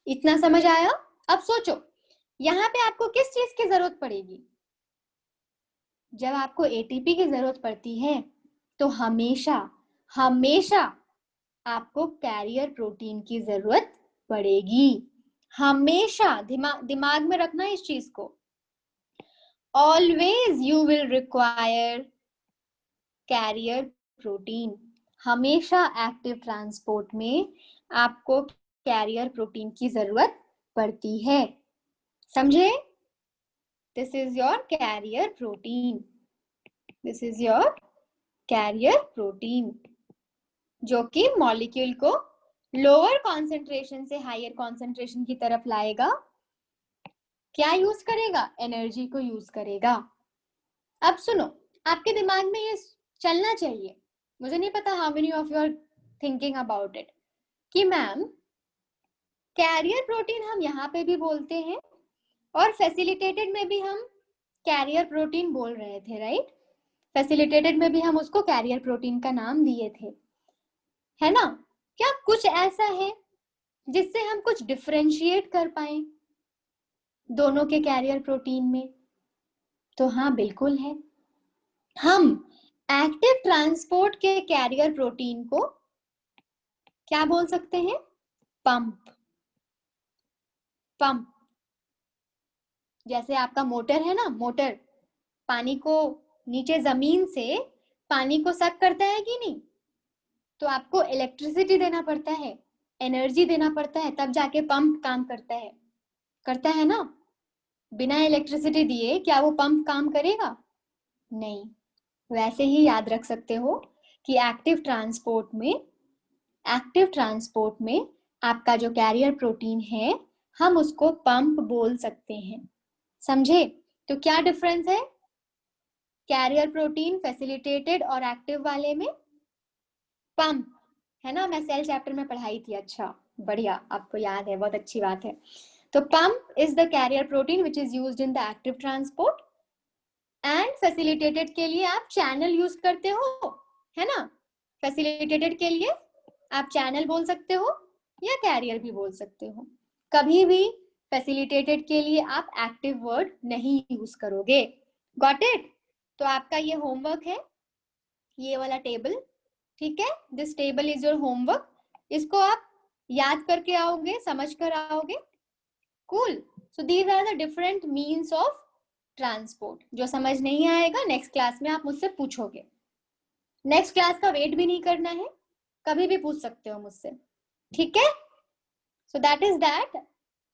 इतना समझ आया? अब सोचो, यहाँ पे आपको किस चीज की जरूरत पड़ेगी? जब आपको एटीपी की जरूरत पड़ती है तो हमेशा आपको कैरियर प्रोटीन की जरूरत पड़ेगी. हमेशा दिमाग में रखना इस चीज को. Always you will require carrier protein. हमेशा एक्टिव ट्रांसपोर्ट में आपको कैरियर प्रोटीन की जरूरत पड़ती है. समझे? This is your carrier protein. This is your carrier protein, जो कि मॉलिक्यूल को लोअर कॉन्सेंट्रेशन से हायर कॉन्सेंट्रेशन की तरफ लाएगा. क्या यूज करेगा? एनर्जी को यूज करेगा. अब सुनो, आपके दिमाग में ये चलना चाहिए. मुझे नहीं पता how many of you are thinking about it कि मैम कैरियर प्रोटीन हम यहाँ पे भी बोलते हैं और फैसिलिटेटेड में भी हम कैरियर प्रोटीन बोल रहे थे, राइट? फैसिलिटेटेड में भी हम उसको कैरियर प्रोटीन का नाम दिए थे, है ना? क्या कुछ ऐसा है जिससे हम कुछ डिफरेंशिएट कर पाए दोनों के कैरियर प्रोटीन में? तो हाँ, बिल्कुल है. हम एक्टिव ट्रांसपोर्ट के कैरियर प्रोटीन को क्या बोल सकते हैं? पंप. जैसे आपका मोटर है ना, मोटर पानी को नीचे जमीन से पानी को सक करता है कि नहीं? तो आपको इलेक्ट्रिसिटी देना पड़ता है, एनर्जी देना पड़ता है, तब जाके पंप काम करता है ना? बिना इलेक्ट्रिसिटी दिए क्या वो पंप काम करेगा? नहीं. वैसे ही याद रख सकते हो कि एक्टिव ट्रांसपोर्ट में आपका जो कैरियर प्रोटीन है, हम उसको पंप बोल सकते हैं. समझे? तो क्या डिफरेंस है कैरियर प्रोटीन फैसिलिटेटेड और एक्टिव वाले में? पंप, है ना? मैं सेल चैप्टर में पढ़ाई थी. अच्छा, बढ़िया, आपको याद है, बहुत अच्छी बात है. तो pump is the carrier protein which is used in the active transport. And facilitated के लिए आप चैनल यूज करते हो, है ना? फैसिलिटेटेड के लिए आप चैनल बोल सकते हो या कैरियर भी बोल सकते हो. कभी भी फैसिलिटेटेड के लिए आप एक्टिव वर्ड नहीं यूज करोगे. Got it? तो आपका ये होमवर्क है, ये वाला टेबल. ठीक है? This table is your homework. इसको आप याद करके आओगे, समझ कर आओगे. Cool. So these are the different means of transport. जो समझ नहीं आएगा नेक्स्ट क्लास में आप मुझसे पूछोगे. नेक्स्ट क्लास का वेट भी नहीं करना है, कभी भी पूछ सकते हो मुझसे. ठीक है? So that is that.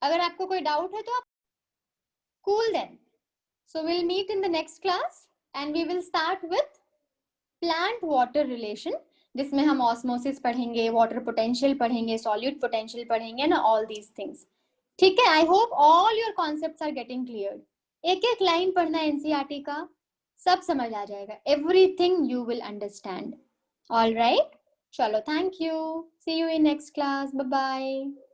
अगर आपको कोई डाउट है तो आप cool then. So will meet in the next class and we will start with plant water relation, जिसमें हम ऑस्मोसिस पढ़ेंगे, वाटर पोटेंशियल पढ़ेंगे, सॉल्यूट पोटेंशियल पढ़ेंगे ना, ऑल दीज थिंग्स. ठीक है? I hope all your concepts are getting clear. एक एक लाइन पढ़ना एनसीईआरटी का, सब समझ आ जाएगा. Everything you will understand. All right? चलो, thank you. See you in next class. Bye bye.